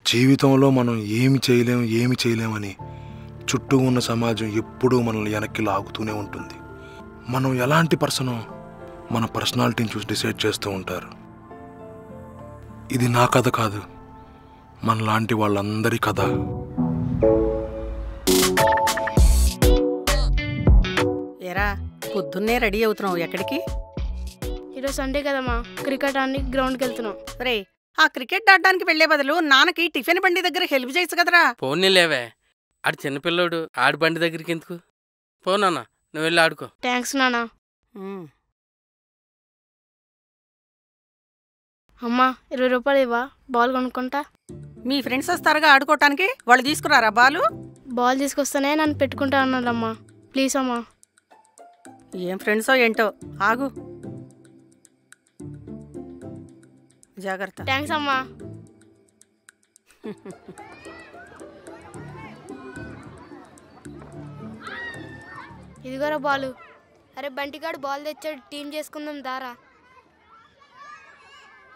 జీవితంలో మనం ఏమి చేయలేమని చుట్టూ ఉన్న సమాజం ఎప్పుడూ మనల్ని వెనక్కి లాగుతూనే ఉంటుంది. మనం ఎలాంటి పర్సనో మన పర్సనాలిటీని చూసి డిసైడ్ చేస్తూ ఉంటారు. ఇది నా కథ కాదు, మనలాంటి వాళ్ళందరి కథ. ఏరా పొద్దున్నే రెడీ అవుతున్నావు, ఎక్కడికి? ఈరోజు సండే కదమ్మా, క్రికెట్ ఆడడానికి గ్రౌండ్కి వెళ్తున్నాం. రే, ఆ క్రికెట్ ఆడడానికి వెళ్లే బదులు నాన్నకి టిఫిన్ బండి దగ్గర హెల్ప్ చేయొచ్చు కదరా. ఫోన్ లేవే, ఆడు చిన్నపిల్లోడు, ఆడి బండి దగ్గరికి ఎందుకు? పోనా, నువ్వు వెళ్ళి ఆడుకో. థ్యాంక్స్ నాన్న. అమ్మా 20 రూపాయలు ఇవ్వా, బాల్ కొనుక్కుంటా. మీ ఫ్రెండ్స్ వస్తారుగా ఆడుకోవటానికి, వాళ్ళు తీసుకురారా బాలు? బాల్ తీసుకొస్తానే నన్ను పెట్టుకుంటా అన్నాడమ్మా, ప్లీజ్ అమ్మా. ఏం ఫ్రెండ్సో ఏంటో, ఆగు. జాగ్రత్త. థ్యాంక్స్ అమ్మా. ఇదిగోరా బాలు. అరే బంటిగాడు బాల్ తెచ్చాడు, టీం చేసుకుందాం దారా.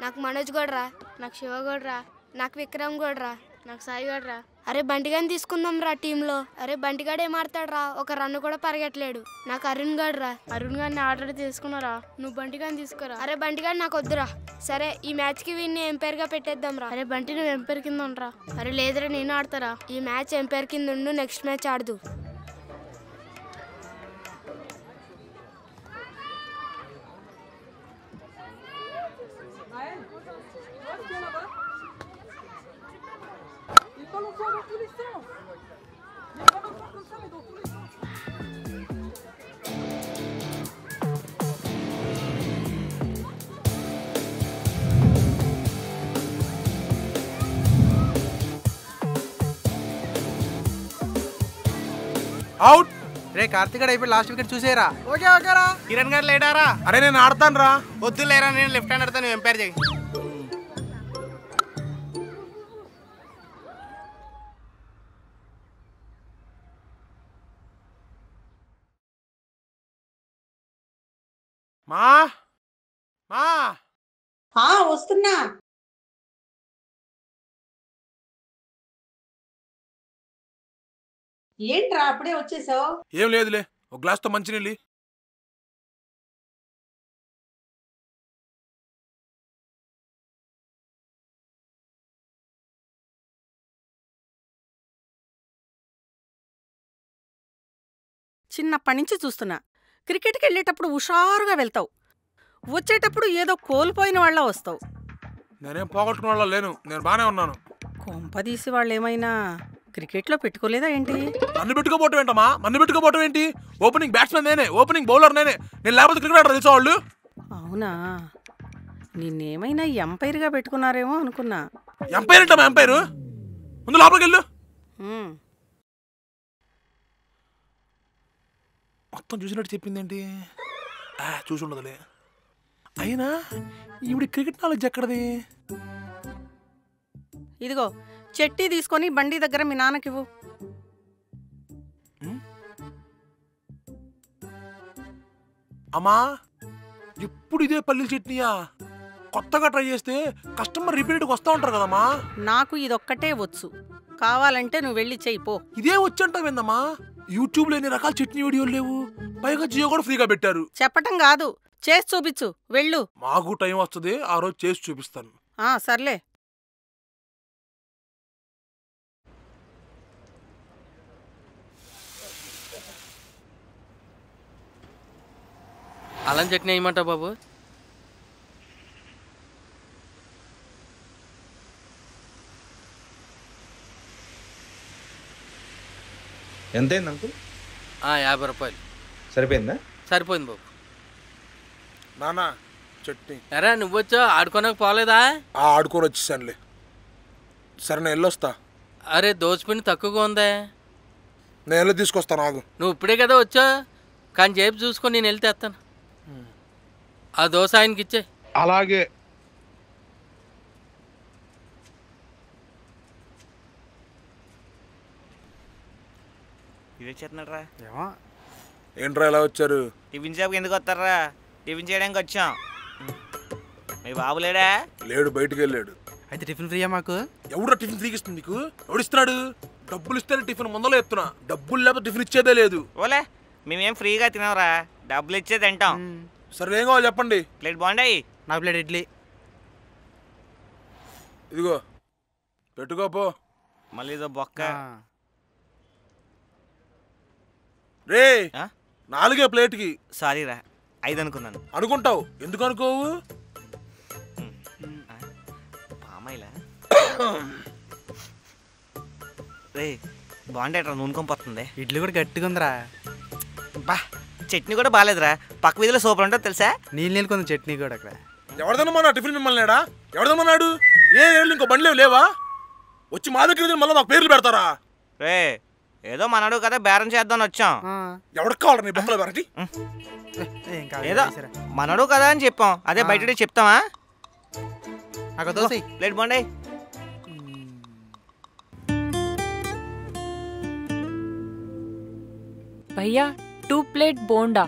నాకు మనోజ్ గోడ్రా, నాకు శివ గోడ్రా, నాకు విక్రమ్ గోడ్రా, నాకు సాయి గోడ్రా. అరే బంటిగాని తీసుకుందాం రా టీంలో. అరే బంటిగాడు ఏం ఆడతాడు, ఒక రన్ను కూడా పరిగెట్టలేడు. నాకు అరుణ్ గడ్రా, అరుణ్ గారిని ఆర్డర్ తీసుకున్నారా, నువ్వు బంటిగాని తీసుకురా. అరే బంటిగాడు నాకు వద్దురా. సరే ఈ మ్యాచ్ కి వీడిని ఎంపైర్ గా పెట్టేద్దాం రా. అరే బంటి నువ్వు ఎంపైర్ కింద ఉండరా. అరే లేదురా నేను ఆడతారా. ఈ మ్యాచ్ ఎంపైర్ కింద ఉండు, నెక్స్ట్ మ్యాచ్ ఆడదు. అవుట్. రే కార్తిక్ గారు అయిపోయి లాస్ట్ వికెట్ చూసేరా. ఓకే ఓకేరా. కిరణ్ గారు లేడారా? అరే నేను ఆడతాను రా. వద్దు లేరా, నేను లెఫ్ట్ హ్యాండ్ ఆడతాను, నువ్వు ఎంపైర్ చేయి. మా మా వస్తున్నా. ఏంట్రా అప్పుడే వచ్చేసావు? ఏం లేదులే, ఒక గ్లాస్తో మంచినీళ్ళు. చిన్నప్పటి నుంచి చూస్తున్నా, క్రికెట్కి వెళ్ళేటప్పుడు హుషారుగా వెళ్తావు, వచ్చేటప్పుడు ఏదో కోల్పోయిన వాళ్ళ వస్తావు. నేనేం పోగొట్టుకున్న వాళ్ళ లేను, నేను బానే ఉన్నాను. కొంపదీసి వాళ్ళు ఏమైనా క్రికెట్లో పెట్టుకోలేదా ఏంటి? నన్ను పెట్టుకోపోవటం ఏంటమ్మా? నన్ను పెట్టుకోపోవటం ఏంటి? ఓపెనింగ్ బ్యాట్స్మెన్ నేనే, ఓపెనింగ్ బౌలర్ నేనే. నేను లేకపోతే క్రికెట్ ఆడరు తెలుసా వాళ్ళు? అవునా, నిన్నేమైనా ఎంపైర్గా పెట్టుకున్నారేమో అనుకున్నా. ఎంపైర్ ఏంటమ్మా ఎంపైరు? ముందు లోపలికి వెళ్ళు. మొత్తం చూసినట్టు చెప్పింది ఏంటి? చూసి ఉండదులే. అయినా ఈవిడ క్రికెట్ నాలెడ్జ్ ఎక్కడది? ఇదిగో చెట్టి తీసుకొని బండి దగ్గర మీ నాన్నకివ్వు. అమ్మా ఎప్పుడు ఇదే పల్లీల చట్నీయా? కొత్తగా ట్రై చేస్తే కస్టమర్ రిపీట్కి వస్తూ ఉంటారు కదమ్మా. నాకు ఇదొక్కటే వచ్చు, కావాలంటే నువ్వు వెళ్ళి చెయ్యిపో. ఇదే వచ్చంటావేందమ్మా? యూట్యూబ్లో ఎన్ని రకాల చట్నీ వీడియోలు లేవు, పైగా జియో కూడా ఫ్రీగా పెట్టారు. చెప్పటం కాదు, చేసి చూపించు, వెళ్ళు. మాకు టైం వస్తుంది, ఆ రోజు చేసి చూపిస్తాను. సర్లే. అల్లం చట్నీ వేయమంటావు బాబు? ఎంతైంది అంకుల్? 50 రూపాయలు. సరిపోయిందా? సరిపోయింది బాబు. నానా చట్నీ. ఎరా నువ్వు వచ్చా, ఆడుకోనకు పోలేదా? ఆడుకొని వచ్చేసానులే. సరే నేను వెళ్ళొస్తా. అరే దోసపిండి తక్కువగా ఉందే, నేను వెళ్ళి తీసుకొస్తాను, ఆగు. నువ్వు ఇప్పుడే కదా వచ్చా, కానీ చేపు చూసుకొని నేను వెళ్తే వస్తాను. ఆ దోశ ఆయనకి ఇచ్చే. అలాగే. వచ్చేస్తున్నాడు రా. ఏమో ఏంట్రా ఎలా వచ్చారు? టిఫిన్ షాప్కి ఎందుకు వస్తారా? టిఫిన్ చేయడానికి వచ్చాం. మీ బాబు లేడా? లేడు, బయటికి వెళ్ళాడు. అయితే టిఫిన్ ఫ్రీయా మాకు? ఎవడో టిఫిన్ ఫ్రీకి ఇస్తుంది నీకు? ఎవడిస్తున్నాడు? డబ్బులు ఇస్తేనే టిఫిన్ ముందలో ఎత్తున్నా, డబ్బులు లేకపోతే టిఫిన్ ఇచ్చేదే లేదు. ఓలే మేమేం ఫ్రీగా తినవరా, డబ్బులు ఇచ్చే తింటాం. సరే ఏం కావాలి చెప్పండి. ప్లేట్ బాగుండాయి. నాకు ప్లేట్ ఇడ్లీ. ఇదిగో పెట్టుకోపో. మళ్ళీ ఇదో బొక్క. రే 4 ప్లేట్కి. సారీ రా, 5 అనుకున్నాను. అనుకుంటావు, ఎందుకు అనుకోవు? పామాయిలా రే బాగుండేట్రా, నూనె కొంపొస్తుంది. ఇడ్లీ కూడా గట్టిగా ఉందిరా. బా చట్నీ కూడా బాగాలేదురా, పక్క వీధిలో సూపర్ ఉంటుంది తెలుసా? నీళ్ళు కొంచెం చట్నీ కూడా అక్కడ. ఎవరిదమ్మా టిఫిన్ మిమ్మల్ని లేడా? ఎవరిదమ్మన్నాడు? ఏళ్ళు ఇంకో బండ్లేవు లేవా? వచ్చి మా దగ్గర మళ్ళీ మాకు పేర్లు పెడతారా? రే ఏదో మనడు కదా బేరం చేద్దాం వచ్చాం. ఎవరికి కావాలి నీ బొక్కల వెరైటీ? ఏదో మనడు కదా అని చెప్పాం, అదే బయట చెప్తామా? నాకు దోశ ప్లేట్ బాగుండాయి. भैया 2 प्लेट बोंडा.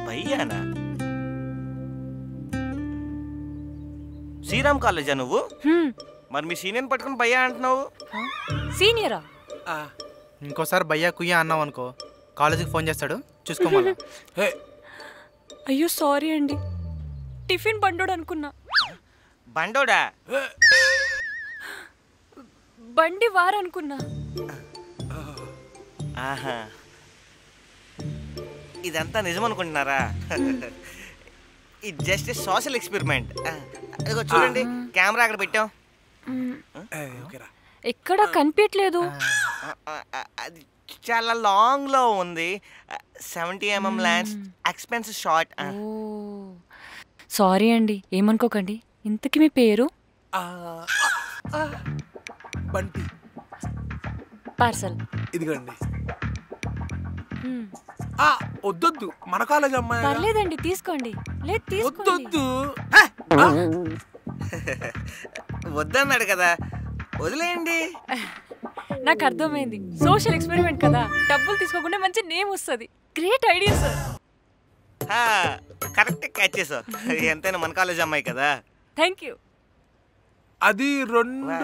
భయ్యానా? శ్రీరామ్ కాలేజా నువ్వు? మరి మీ సీనియర్ పట్టుకుని భయ్యా అంటున్నావు? సీనియరా? ఇంకోసారి భయ్యా కుయ్యా అన్నావు అనుకో, కాలేజీకి ఫోన్ చేస్తాడు, చూసుకోమన్నా. అయ్యో సారీ అండి, టిఫిన్ బండోడు అనుకున్నా. బండోడా? బండి వారనుకున్నా. ఆహా, ఇదంతా నిజం అనుకుంటున్నారా? ఇది జస్ట్ సోషల్ ఎక్స్పెరిమెంట్. అదిగో చూడండి, కెమెరా అక్కడ పెట్టాం. ఎక్కడా కనిపించట్లేదు. అది చాలా లాంగ్ లో ఉంది. 70 mm lens, expensive shot. Sorry అండి, ఏమనుకోకండి. ఇంతకీ మీ పేరు? బంటి. పార్సల్ ఇదిగండి. వద్దొద్దు, మన కాలేజ్ అమ్మాయి. పర్లేదండి తీసుకోండి. లేదు తీసుకోండి. వద్దన్నాడు కదా, వదిలేయండి. నాకు అర్థమైంది, సోషల్ ఎక్స్పెరిమెంట్ కదా, డబ్బులు తీసుకోకుండా మంచి నేమ్ వస్తుంది. Great idea sir. Correct catch చేసావు. ఎంతైనా మన కాలేజ్ అమ్మాయి కదా. Thank you. అది 2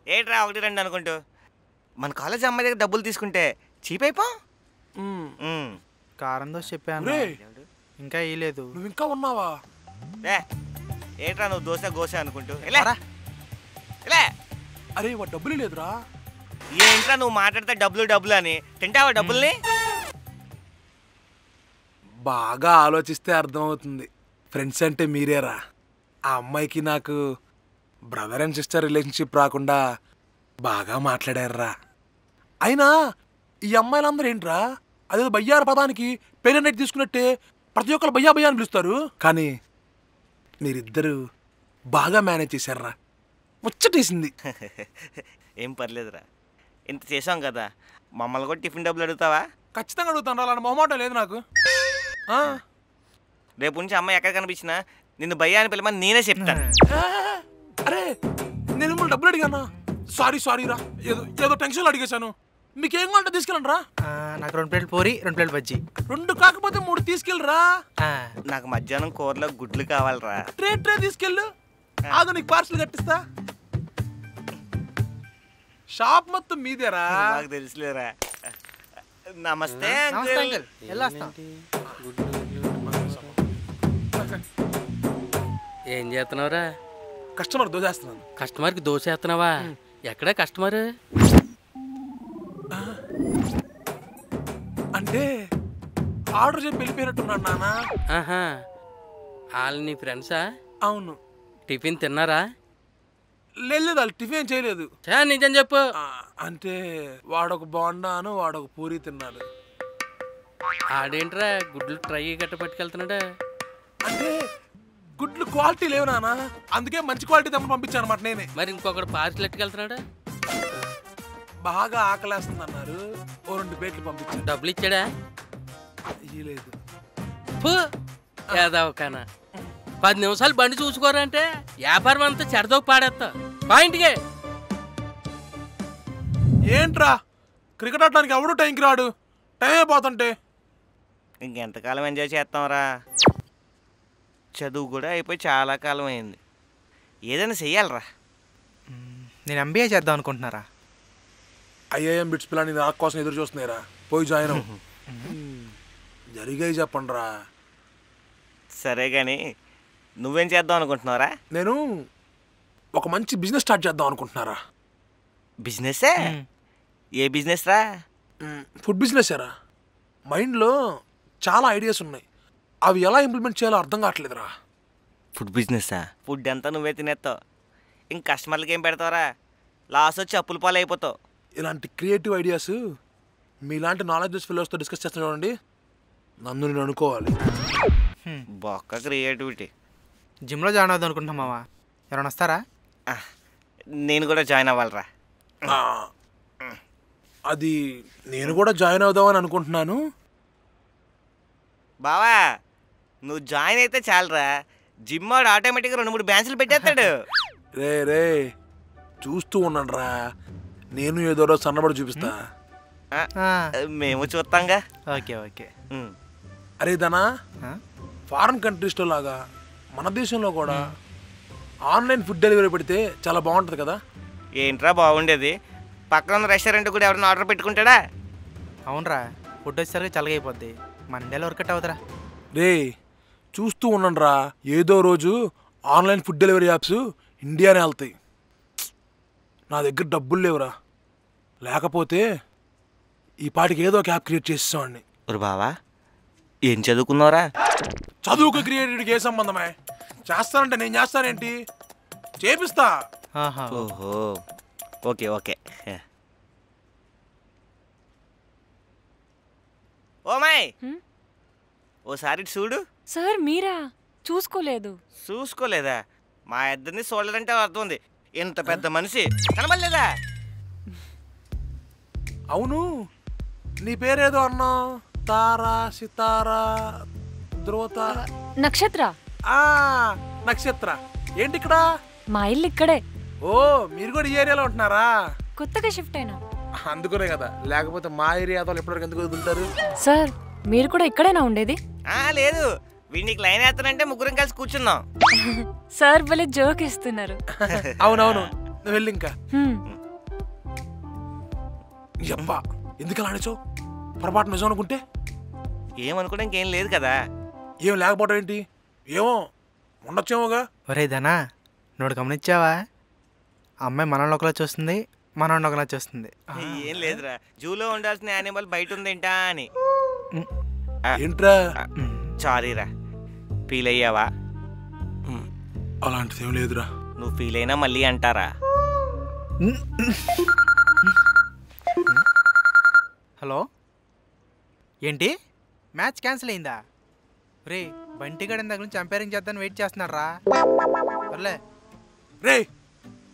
ఏంట్రా 1 2 అనుకుంటూ, మన కాలేజ్ అమ్మాయి దగ్గర డబ్బులు తీసుకుంటే చీప్ అయిపో. కారం దోశ చెప్పాను, ఇంకా వేయలేదు. నువ్వు ఇంకా ఉన్నావా? ఏంట్రా నువ్వు దోశ గోశ అనుకుంటూ? అరే వా డబ్బులు లేదురా. ఏంట్రా నువ్వు మాట్లాడితే డబ్బులు అని, తింటావా డబ్బుల్ని? బాగా ఆలోచిస్తే అర్థమవుతుంది, ఫ్రెండ్స్ అంటే మీరేరా. ఆ అమ్మాయికి నాకు బ్రదర్ అండ్ సిస్టర్ రిలేషన్షిప్ రాకుండా బాగా మాట్లాడారా. అయినా ఈ అమ్మాయిలందరూ ఏంట్రా, అదే బయ్యార పదానికి పేరెంట్ తీసుకున్నట్టే ప్రతి ఒక్కరు బయ్యా బయ్యా అని పిలుస్తారు. కానీ మీరిద్దరు బాగా మేనేజ్ చేశారా, ముచ్చటేసింది. ఏం పర్లేదురా, ఇంత చేసాం కదా, మమ్మల్ని కూడా టిఫిన్ డబ్బులు అడుగుతావా? ఖచ్చితంగా అడుగుతాను, అలాంటి మొహమాటం లేదు నాకు. రేపు నుంచి అమ్మాయి ఎక్కడ కనిపించినా నిన్ను భయ్యా అని పిలమని నేనే చెప్తాను. అరే నేను మిమ్మల్ని డబ్బులు అడిగానా? సారీ రా, ఏదో టెన్షన్లో అడిగేశాను. మీకేం కావాలంటే తీసుకెళ్ళండి రా. నాకు 2 ప్లేట్ పూరి, 2 ప్లేట్ బజ్జీ. 2 కాకపోతే 3 తీసుకెళ్ళరా. నాకు మధ్యాహ్నం కూరలో గుడ్లు కావాలరా. ట్రే తీసుకెళ్ళు, ఆగు నీకు పార్సల్ కట్టిస్తా. షాప్ మొత్తం మీదేరా. నాకు తెలుసులేరా. నమస్తే అంకుల్. ఏం చేస్తున్నావురా? కస్టమర్ దోచేస్తున్నాను. కస్టమర్కి దోశ వేస్తున్నావా? ఎక్కడా కస్టమర్? అంటే ఆర్డర్ చెప్పి వెళ్ళిపోయినట్టున్నాను నాన్న. ఆహా, వాళ్ళు నీ ఫ్రెండ్సా? అవును. టిఫిన్ తిన్నారా? లేదు వాళ్ళు టిఫిన్ చేయలేదు. నిజం చెప్పు. అంటే వాడొక బోండాను వాడొక పూరి తిన్నాడు. ఆడేంట్రా గుడ్లు ట్రై గట్ట పట్టుకెళ్తున్నాడా? అంటే గుడ్లు క్వాలిటీ లేవు నాన్న, అందుకే మంచి క్వాలిటీ తెమ్మని పంపించాను అనమాట నేనే. మరి ఇంకొకటి పార్సిల్ ఎట్టుకెళ్తున్నాడా? బాగా ఆకలేస్తుంది అన్నారు, ఓ 2 ప్లేట్లు పంపించాను. డబ్బులు ఇచ్చాడా? ఇయ్యలేదు. ఏదావకానా 10 నిమిషాలు బండి చూసుకోరంటే వ్యాపారం అంతా చెడదోకి పాడేస్తా పాయింట్కే. ఏంట్రా క్రికెట్ ఆడడానికి ఎవడు టైంకి రాడు, టైం అయిపోతుంటే. ఇంకెంతకాలం ఎంజాయ్ చేస్తాంరా? చదువు కూడా అయిపోయి చాలా కాలం అయింది. ఏదైనా చెయ్యాలరా. నేను ఎంబీఏ చేద్దాం అనుకుంటున్నారా? ఐఐఎం బిట్స్ పిల్లని నాకు కోసం ఎదురు చూస్తున్నాయిరా, పోయి జాయిన్ అవ్వు. జరిగాయి చెప్పండి రా. సరే కానీ నువ్వేం చేద్దాం అనుకుంటున్నారా? నేను ఒక మంచి బిజినెస్ స్టార్ట్ చేద్దాం అనుకుంటున్నారా. బిజినెస్సే? ఏ బిజినెస్ రా? ఫుడ్ బిజినెస్ రా. మైండ్లో చాలా ఐడియాస్ ఉన్నాయి, అవి ఎలా ఇంప్లిమెంట్ చేయాలో అర్థం కావట్లేదురా. ఫుడ్ బిజినెస్సా? ఫుడ్ అంతా నువ్వే తినేస్తావు, ఇంక కస్టమర్లకి ఏం పెడతావురా? లాస్ వచ్చి అప్పుల పాలు అయిపోతావు. ఇలాంటి క్రియేటివ్ ఐడియాస్ మీలాంటి నాలెడ్జెస్ ఫెలోస్తో డిస్కస్ చేస్తాను చూడండి, నన్ను నేను అనుకోవాలి. బొక్క క్రియేటివిటీ. జిమ్లో జాయిన్ అవుదాం అనుకుంటున్నాం మావా, ఎవరైనా వస్తారా? నేను కూడా జాయిన్ అవ్వాలరా. అది నేను కూడా జాయిన్ అవుదామని అనుకుంటున్నాను. బావా నువ్వు జాయిన్ అయితే చాలరా, జిమ్ వాడు ఆటోమేటిక్గా 2-3 బ్యాచ్లు పెట్టేస్తాడు. రే రే చూస్తూ ఉన్నాను రా, నేను ఏదో రోజు సన్నబడి చూపిస్తా. మేము చూస్తాంగా. Okay okay. అరే దనా, ఫారిన్ కంట్రీస్లో లాగా మన దేశంలో కూడా ఆన్లైన్ ఫుడ్ డెలివరీ పెడితే చాలా బాగుంటుంది కదా. ఏంట్రా బాగుండేది? పక్కన ఉన్న రెస్టారెంట్ కూడా ఎవరైనా ఆర్డర్ పెట్టుకుంటాడా? అవునరా, ఫుడ్ వచ్చేసరికి చల్లగైపోద్ది, మన ఇండియాలో వర్కౌట్ అవుతారా? రే చూస్తూ ఉన్నాను రా, ఏదో రోజు ఆన్లైన్ ఫుడ్ డెలివరీ యాప్స్ ఇండియానే వెళ్తాయి. నా దగ్గర డబ్బులు లేవురా, లేకపోతే ఈ పాటికి ఏదో ఒక యాప్ క్రియేట్ చేసేవాడిని. బావా ఏం చదువుకున్నారా? చదువుకు క్రియేటివిటీకి ఏ సంబంధమే? చేస్తానంటే నేను చేస్తానేంటి, చేపిస్తా. ఓహో ఓకే ఓకే. ఓమాయ్ ఓసారి చూడు. సార్ మీరా? చూసుకోలేదు. చూసుకోలేదా? మా ఇద్దరిని చూడలేదంటే అర్థం ఉంది. ఇంత పెద్ద మనిషి కనబడలేదా? అవును, నీ పేరేదో అన్నా, తారా, సితారా, ధ్రువతార, నక్షత్ర. నక్షత్ర. ఏంటి ఇక్కడ? మా ఇల్లు ఇక్కడే. ఓ మీరు కూడా ఈ ఏరియాలో ఉంటున్నారా? కొత్తగా షిఫ్ట్ అయినా. అందుకునే కదా, లేకపోతే మా ఏరియాతో ఎప్పటివరకు ఎందుకు వదులుతారు? సార్ మీరు కూడా ఇక్కడేనా ఉండేది? లేదు, వీడికి లైన్ వేస్తానంటే ముగ్గురం కలిసి కూర్చున్నాం. సార్ భలే జోక్ ఇస్తున్నారు. అవునవును, నువ్వు వెళ్ళి ఇంకా. అబ్బా ఎందుకు అలా అనిచో? పొరపాటు నిజం అనుకుంటే? ఏమనుకోవడానికి ఏం లేదు కదా. ఏం లేకపోవడం ఏంటి? ఏమో ఉండొచ్చేమోగా. ఒరే ధనా, నువ్వు గమనించావా? అమ్మాయి మనల్ని ఒకలా చూస్తుంది, మనల్ని ఒకలా చూస్తుంది. ఏం లేదురా, జూలో ఉండాల్సిన యానిమల్ బయట ఉందేంటా అని. ఏంట్రా? సారీరా, ఫీల్ అయ్యావా? అలాంటిది ఏం లేదురా. నువ్వు ఫీల్ అయినా మళ్ళీ అంటారా? హలో, ఏంటి మ్యాచ్ క్యాన్సిల్ అయిందా? రే బంటిగాడి దగ్గర నుంచి అంపైరింగ్ చేద్దామని వెయిట్ చేస్తున్నాడు రా. సర్లే రే,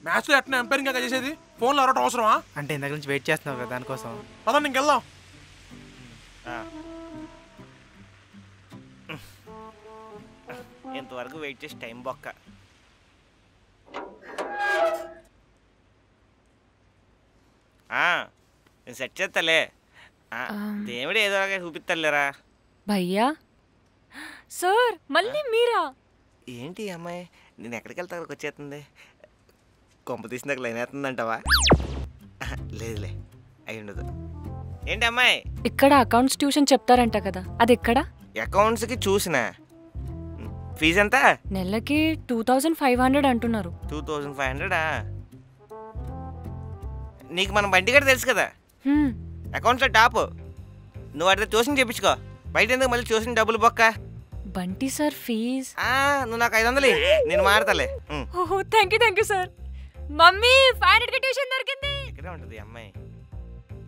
మ్యాచ్లో ఎట్లా ఎంపైరింగ్ చేసేది? ఫోన్లో అరవటం అవసరమా? అంటే ఇంత నుంచి వెయిట్ చేస్తున్నావు కదా దానికోసం. పదండి ఇంకెళ్దాం. ఇంతవరకు వెయిట్ చేసి టైం బొక్క. నేను సెట్ చేస్తాలే, దేవుడు ఏదో చూపిస్తాలేరా. భయ్యా సార్ మళ్ళీ మీరా? ఏంటి అమ్మాయి, నేను ఎక్కడికి వెళ్తా అక్కడికి వచ్చేస్తుంది. కొంప తీసి నాకు లైన్ అవుతుందంటావా? లేదులే, అయి ఉండదు. ఏంటి అమ్మాయి? ఇక్కడ అకౌంట్స్ ట్యూషన్ చెప్తారంట కదా, అది ఎక్కడ? అకౌంట్స్కి చూసిన. ఫీజు ఎంత? నెలకి 2500 అంటున్నారు. 2500? నీకు మన బండి కూడా తెలుసు కదా, అకౌంట్స్లో టాప్. నువ్వు అడిగితే ట్యూషన్ చేయించుకో, బయట ఎందుకు మళ్ళీ ట్యూషన్ డబ్బులు బొక్క. Bunty sir fees? నువ్వు నాకు 500 నేను మాడతాలే. ఓహో thank you sir. Mummy 500 tuition దొరికింది. ఇక్కడే ఉంటుంది అమ్మాయి.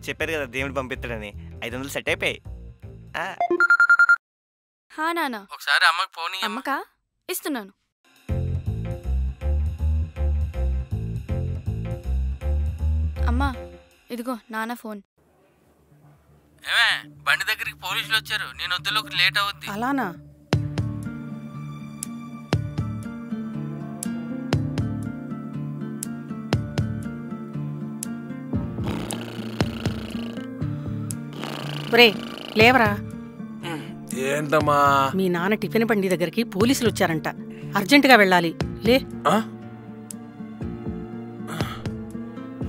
చెప్పారు కదా దేవుడు పంపిస్తాడని, 500 సెట్ అయిపోయి. నాన్న ఒకసారి అమ్మకి ఫోన్ ఇయ్యమ్మా. అమ్మకా ఇస్తున్నాను. అమ్మా ఇదిగో నాన్న ఫోన్. ఏమే బండి దగ్గరికి పోలీసులు వచ్చారు, నేను వద్దులోకి లేట్ అవుద్ది. అలానా? ఒరే లేవరా. ఏంటమ్మా? మీ నాన్న టిఫిన్ బండి దగ్గరికి పోలీసులు వచ్చారంట, అర్జెంటుగా వెళ్ళాలి. లే.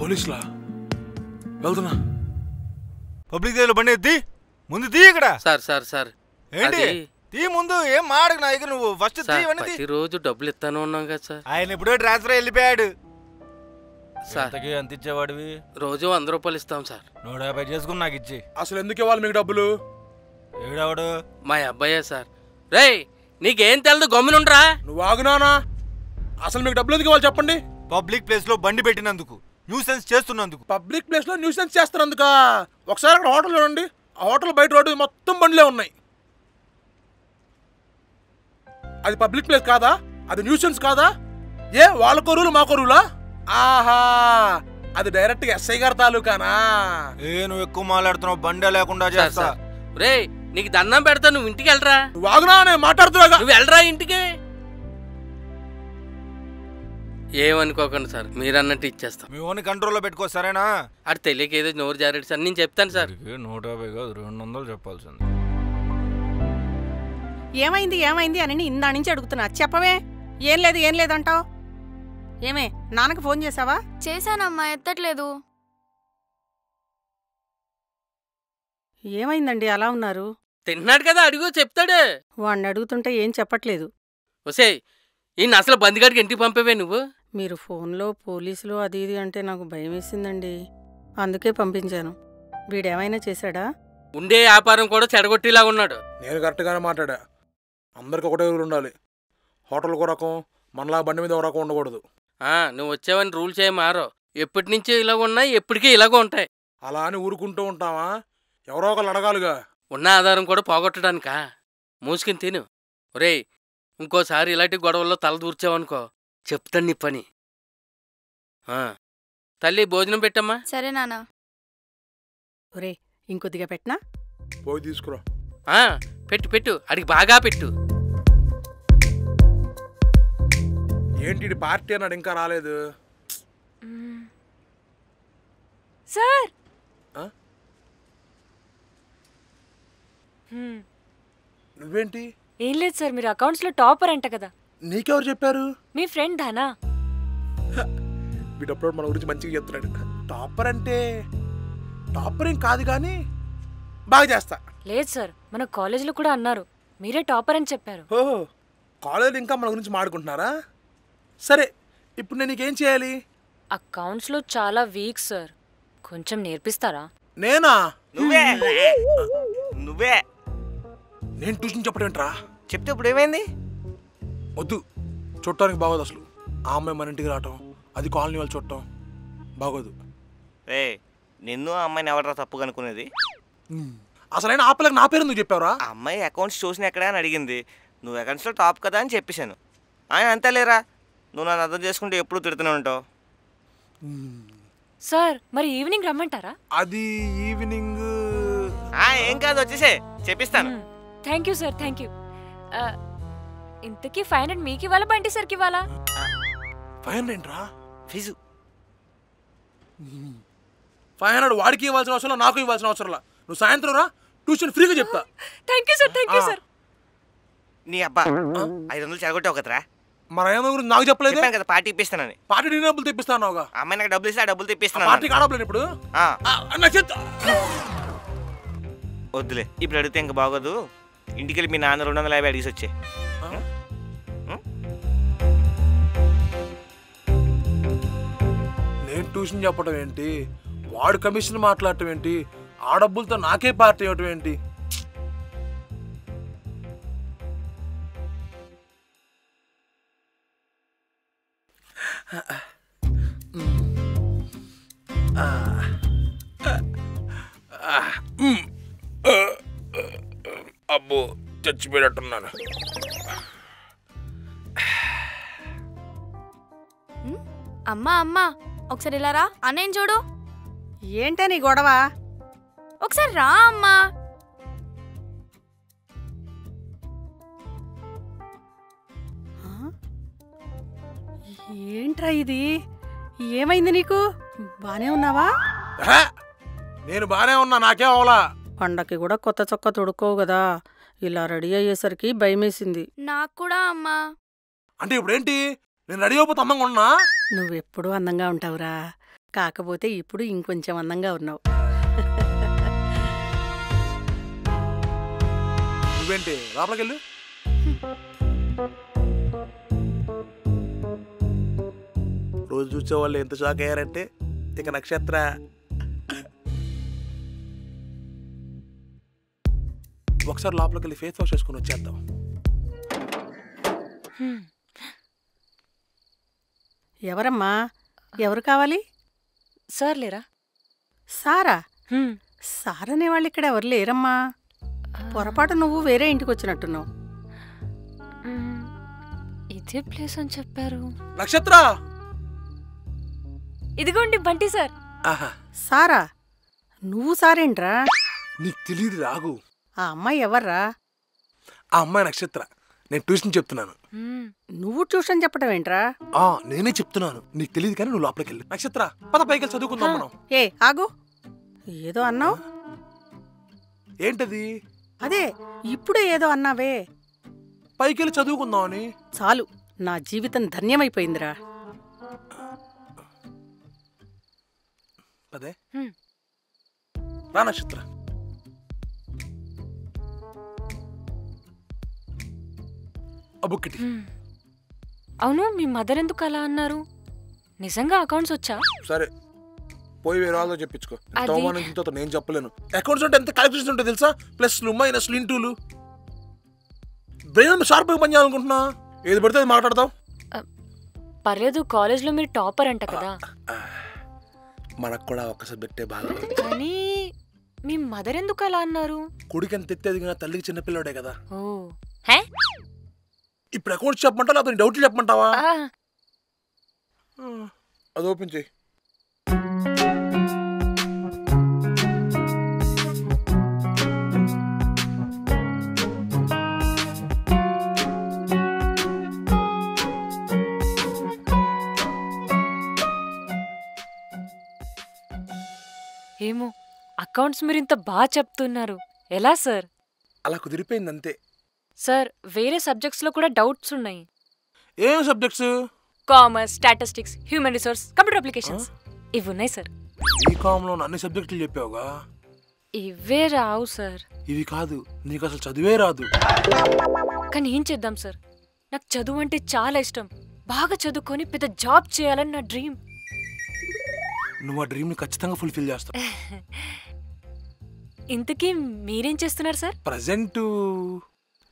పోలీసులా? వెళ్తున్నా. పబ్లిక్ దగ్గర బండి ఎత్తి ముందు తీ. ఇక్కడ సార్ సార్ సార్ ఏంటి తీ ముందు. ఏం మాడకు నా దగ్గర నువ్వు ఫస్ట్ తీ. ప్రతిరోజు డబ్బులు ఇస్తాను ఉన్నాం కదా సార్. ఆయన ఎప్పుడో ట్రాన్స్ఫర్ వెళ్ళిపోయాడు సార్. ఎంత ఇచ్చేవాడివి? రోజు 100 రూపాయలు ఇస్తాం సార్. 150 చేసుకుని నాకు ఇచ్చి. అసలు ఎందుకు ఇవ్వాలి మీకు డబ్బులు? ఏడావాడు? మా అబ్బాయే సార్. రేయ్ నీకేం తెలదు, గమ్మునుండ్రా. నువ్వు ఆగునానా? అసలు మీకు డబ్బులు ఎందుకు ఇవ్వాలి చెప్పండి? పబ్లిక్ ప్లేస్ లో బండి పెట్టినందుకు, న్యూసెన్స్ చేస్తున్నందుకు. పబ్లిక్ ప్లేస్ లో న్యూసెన్స్ చేస్తున్నందుక? ఒకసారి అక్కడ హోటల్ చూడండి, ఆ హోటల్ బయట రోడ్డు మొత్తం బండ్లే ఉన్నాయి. అది పబ్లిక్ ప్లేస్ కాదా? అది న్యూసెన్స్ కాదా? ఏ వాళ్ళ కొరువులు మా కొరువులా? ఆహా, అది డైరెక్ట్ గా ఎస్ఐ గారి తాలూకానా? నువ్వు ఎక్కువ మాట్లాడుతున్నావు, బండే లేకుండా చేస్తా. రే నీకు దండం పెడతా, నువ్వు ఇంటికి వెళ్ళరా. నువ్వు ఆగునా, నేను మాట్లాడుతున్నా. నువ్వు వెళ్ళరా ఇంటికి. ఏమనుకోకండి సార్, మీరు అన్నట్టు ఇచ్చేస్తాం. మీ ఓన్ కంట్రోల్లో పెట్టుకో సరేనా? అది తెలియక ఏదో నోరు జారేడు సార్. నేను చెప్తాను సార్. 150 కాదు 200 చెప్పాల్సింది. ఏమైంది ఏమైంది అని ఇందా నుంచి అడుగుతున్నా, చెప్పవే. ఏం లేదు ఏం లేదంటావు. ఏమే నాన్నకు ఫోన్ చేసావా? చేశానమ్మా, ఎత్తట్లేదు. ఏమైందండి అలా ఉన్నారు? తిన్నాడు కదా, అడుగు చెప్తాడు. వాడిని అడుగుతుంటే ఏం చెప్పట్లేదు. ఒసేయ్ ఈయన అసలు బందిగాడికి ఇంటికి పంపేవే నువ్వు. మీరు ఫోన్లో పోలీసులు అది ఇది అంటే నాకు భయం వేసిందండి, అందుకే పంపించాను. వీడేమైనా చేశాడా? ఉండే వ్యాపారం కూడా చెడగొట్టేలా ఉన్నాడు. నేను కరెక్ట్గానే మాట్లాడా. అందరికి ఒకటే ఊరు ఉండాలి. హోటల్ ఒక రకం, మనలా బండి మీద ఒక రకం ఉండకూడదు. నువ్వు వచ్చావని రూల్స్ ఏమి మారో. ఎప్పటి నుంచో ఇలాగ ఉన్నాయి, ఎప్పటికీ ఇలాగ ఉంటాయి. అలా అని ఊరుకుంటూ ఉంటావా? ఎవరో ఒకళ్ళు అడగాలిగా. ఉన్న ఆధారం కూడా పోగొట్టడానికా? మూసుకుని తిను. ఒరేయ్ ఇంకోసారి ఇలాంటి గొడవల్లో తల దూర్చావనుకో, చెప్తాను నీ పని. తల్లి భోజనం పెట్టమ్మా. సరే నాన్న. ఒరే ఇంకొద్దిగా పెట్టనా? పోయి తీసుకురా. పెట్టు పెట్టు, అడిగి బాగా పెట్టు. ఏంటి పార్టీ అన్నాడు, ఇంకా రాలేదు సార్. నువ్వేంటి? ఏం లేదు సార్, మీరు అకౌంట్స్ లో టాపర్ అంట కదా. నీకెవరు చెప్పారు? మీ ఫ్రెండ్ ధానా. వీడప్పుడు మన గురించి మంచిగా చెప్తున్నాడు. టాపర్ అంటే టాపర్ ఏం కాదు కానీ బాగా చేస్తా. లేదు సార్, మన కాలేజీలో కూడా అన్నారు మీరే టాపర్ అని చెప్పారు. ఓహో, కాలేజీలో ఇంకా మన గురించి మాట్లాడుకుంటున్నారా? సరే, ఇప్పుడు నేను నీకేం చేయాలి? అకౌంట్స్ లో చాలా వీక్ సార్, కొంచెం నేర్పిస్తారా? నేనా? నువ్వే నువ్వే నేను ట్యూషన్ చెప్పడం ఏంట్రా? చెప్తే ఇప్పుడు ఏమైంది? వద్దు, చుట్టానికి బాగోదు. అసలు ఆ అమ్మాయి మన ఇంటికి రావటం, అది కాలనీ వాళ్ళు చుట్టం బాగోదు. రే నిన్ను ఆ అమ్మాయిని ఎవడరా తప్పు కనుక్కునేది? అసలైన ఆ పిల్లకి నా పేరు నువ్వు చెప్పావురా? ఆ అమ్మాయి అకౌంట్స్ చూసిన ఎక్కడా అని అడిగింది. నువ్వు అకౌంట్స్లో టాప్ కదా అని చెప్పేశాను. ఆయన అంతే లేరా, నువ్వు నన్ను అర్థం చేసుకుంటే ఎప్పుడు తిడుతూనే ఉంటావు. సార్ మరి ఈవినింగ్ రమ్మంటారా? అది ఈవినింగ్ ఏం కాదు, వచ్చేసే చెప్పిస్తాను. Thank you sir, thank you. ఇంతకీ 500 మీకు ఇవ్వాలా బంటి సార్కి ఇవ్వాలా? 500 ఏంట్రా ఫీజు? 500 వాడికి ఇవ్వాల్సిన అవసరం, నాకు ఇవ్వాల్సిన అవసరం. నువ్వు సాయంత్రం రా, ట్యూషన్ ఫ్రీగా చెప్తా. Thank you sir, thank you sir. నీ అబ్బా 500 చెడగొట్టావు కదరా. మరి 500 గురించి నాకు చెప్పలేదు కదా, పార్టీ ఇప్పిస్తానని. పార్టీ నీ డబ్బులు తెప్పిస్తాను. అమ్మాయి నాకు డబ్బులు ఇస్తే ఆ డబ్బులు తెప్పిస్తాను. పార్టీకి ఆడలేదు ఇప్పుడు. వద్దులే, ఇప్పుడు అడిగితే ఇంకా బాగోదు. ఇంటికి వెళ్ళి మీ నాన్న 250 అడిగి వచ్చే. నేను ట్యూషన్ చెప్పడం ఏంటి, వాడు కమిషన్ మాట్లాడటం ఏంటి, ఆ డబ్బులతో నాకే పార్టీ ఇవ్వటం ఏంటి? అబ్బో చచ్చిపోయినట్టున్నాను. అమ్మా అమ్మా ఒకసారి ఇలా రా. అన్నయ్య చూడు. ఏంటే నీ గొడవ? ఒకసారి రా అమ్మా. ఏంట్రా ఇది? ఏమైంది నీకు? బానే ఉన్నావా? నేను బానే ఉన్నా, నాకేం అవలా. పండక్కి కూడా కొత్త చొక్కా తొడుక్కోవు కదా, ఇలా రెడీ అయ్యేసరికి భయమేసింది. నాకు కూడా అమ్మా. అంటే ఇప్పుడేంటి, నేను రెడీ అయిపోతే అందంగా ఉన్నా? నువ్వెప్పుడూ అందంగా ఉంటావురా, కాకపోతే ఇప్పుడు ఇంకొంచెం అందంగా ఉన్నావు. నువ్వేంటి లోపలికి వెళ్ళు. రోజు చూసే వాళ్ళు ఎంత షాక్ అయ్యారంటే ఇక నక్షత్ర. ఒకసారి లోపలికి వెళ్ళి ఫేస్ వాష్ చేసుకుని వచ్చేద్దాం. ఎవరమ్మా, ఎవరు కావాలి? సార్ లేరా? సారా? సారనే వాళ్ళు ఇక్కడ ఎవరు లేరమ్మా. పొరపాటు నువ్వు వేరే ఇంటికి వచ్చినట్టున్నావు. ఇదే ప్లేస్ అని చెప్పారు. నక్షత్ర, ఇదిగోండి బంటి సార్. సారా? నువ్వు సారేంట్రా? నీకు తెలియదు రాగు. ఆ అమ్మాయి ఎవర్రా? ఆ అమ్మాయి నక్షత్ర, నేను ట్యూషన్ చెప్తున్నాను. నువ్వు ట్యూషన్ చెప్పడం ఏంట్రా? నేనే చెప్తున్నాను, నీకు తెలియదు కానీ నువ్వు లోపలికి వెళ్ళు. నక్షత్ర పద, పైకి వెళ్ళి చదువుకుందాం మనం. ఏ ఆగు, ఏదో అన్నావు. ఏంటది? అదే ఇప్పుడే ఏదో అన్నావే. పైకి వెళ్ళి చదువుకుందాం అని. చాలు, నా జీవితం ధన్యమైపోయిందిరా. అదే రా నక్షత్ర. అవును, మీ మదర్ ఎందుకు అలా అన్నారు? నిజంగా అకౌంట్స్ వచ్చా? సరే పోయి వేరే వాళ్ళతో చెప్పించుకో. అది- నేను చెప్పలేను. అకౌంట్స్ అంటే ఎంత క్యాలిక్యులేషన్ ఉంటుంది తెలుసా? ప్లస్లు మైనస్లు ఇంటూలు. బ్రెయిన్ షార్ప్గా పని చేయాలనుకుంటున్నా, ఏది పడితే అది మాట్లాడతావు. పర్లేదు, కాలేజ్లో మీరు టాపర్ అంట కదా. మనకు కూడా ఒక్క సబ్జెక్టే బాగా. కానీ మీ మదర్ ఎందుకు అలా అన్నారు? కొడుకు ఎంత ఎత్తేది కానీ తల్లికి చిన్నపిల్లడే కదా. ఓ హే, ఇప్పుడు అకౌంట్స్ చెప్పమంటా లేకపోతే డౌట్లు చెప్పమంటావా? ఆ, అది ఓపెన్ చేయి. ఏమో, అకౌంట్స్ మీరు ఇంత బాగా చెప్తున్నారు, ఎలా సార్? అలా కుదిరిపోయింది అంతే. సార్, వేరే సబ్జెక్ట్స్లో కూడా డౌట్స్ ఉన్నాయి. ఏం subjects? Commerce, statistics, human resource, computer applications ఇవి ఉన్నాయి సార్. బీకామ్లో అన్ని సబ్జెక్టులు చెప్పావుగా. ఇవే రావు సార్. ఇవి కాదు, నీకు అసలు చదివే రాదు. కానీ ఏం చేద్దాం సార్, నాకు చదువు అంటే చాలా ఇష్టం. బాగా చదువుకొని పెద్ద జాబ్ చేయాలని నా డ్రీమ్. నువ్వు ఆ డ్రీమ్ని ఖచ్చితంగా ఫుల్ఫిల్ చేస్తావు. ఇంతకీ మీరేం చేస్తున్నారు సార్? ప్రజెంట్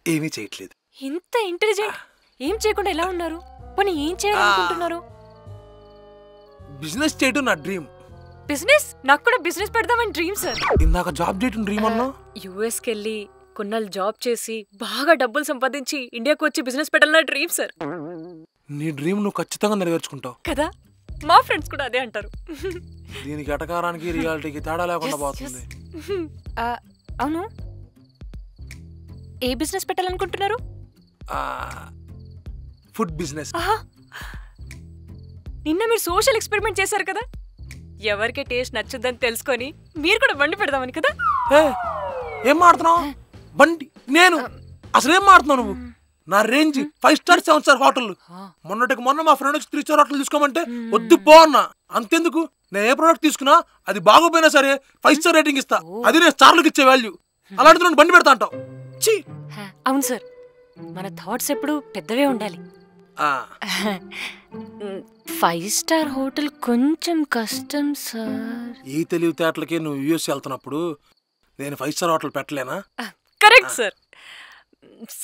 ఏమీ చేయట్లేదు. ఇంత ఇంటెలిజెంట్, ఏం చేయకుండా ఎలా ఉన్నారు? పోనీ ఏం చేయాలనుకుంటున్నారు? బిజినెస్ చేయడం నా డ్రీమ్. బిజినెస్? నాకు కూడా బిజినెస్ పెడదామని డ్రీమ్ సార్. ఇందాక జాబ్ చేయడం డ్రీమ్ అన్నా. యుఎస్కి వెళ్ళి కొన్నాళ్ళు జాబ్ చేసి బాగా డబ్బులు సంపాదించి ఇండియాకి వచ్చి బిజినెస్ పెట్టాలన్న డ్రీమ్ సార్. నీ డ్రీమ్ నువ్వు ఖచ్చితంగా నెరవేర్చుకుంటావు కదా, మా ఫ్రెండ్స్ కూడా అదే అంటారు. దీనికి ఎటకారానికి రియాలిటీకి తేడా లేకుండా పోతుంది. అవును, ఏ బిజినెస్ పెట్టాలనుకుంటున్నారు? Food business. నిన్న మీరు సోషల్ ఎక్స్పెరిమెంట్ చేశారు కదా, ఎవరికి టేస్ట్ నచ్చుద్దని తెలుసుకొని మీరు కూడా బండి పెడదామని కదా. ఏం మాడుతున్నావు? బండి? నేను అసలు ఏం మాడుతున్నావు నువ్వు? నా రేంజ్ 5 స్టార్ 7 స్టార్ హోటల్. మొన్నటికి మొన్న మా ఫ్రెండ్ వచ్చి 3 స్టార్ హోటల్ తీసుకోమంటే వద్దు పో అన్నా. అంతెందుకు, నేను ఏ ప్రోడక్ట్ తీసుకున్నా అది బాగోపోయినా సరే 5 స్టార్ రేటింగ్ ఇస్తా. అది నేను స్టార్లకు ఇచ్చే వాల్యూ. అలాంటి నన్ను బండి పెడతా అంటావు? అవును సార్, మన థాట్స్ ఎప్పుడు పెద్దవే ఉండాలి. 5 స్టార్ హోటల్ కొంచెం కష్టం సార్. ఈ తెలివితేటలకే నువ్వు యూఎస్ వెళ్తున్నప్పుడు నేను 5 స్టార్ హోటల్ పెట్టలేనా? Correct sir.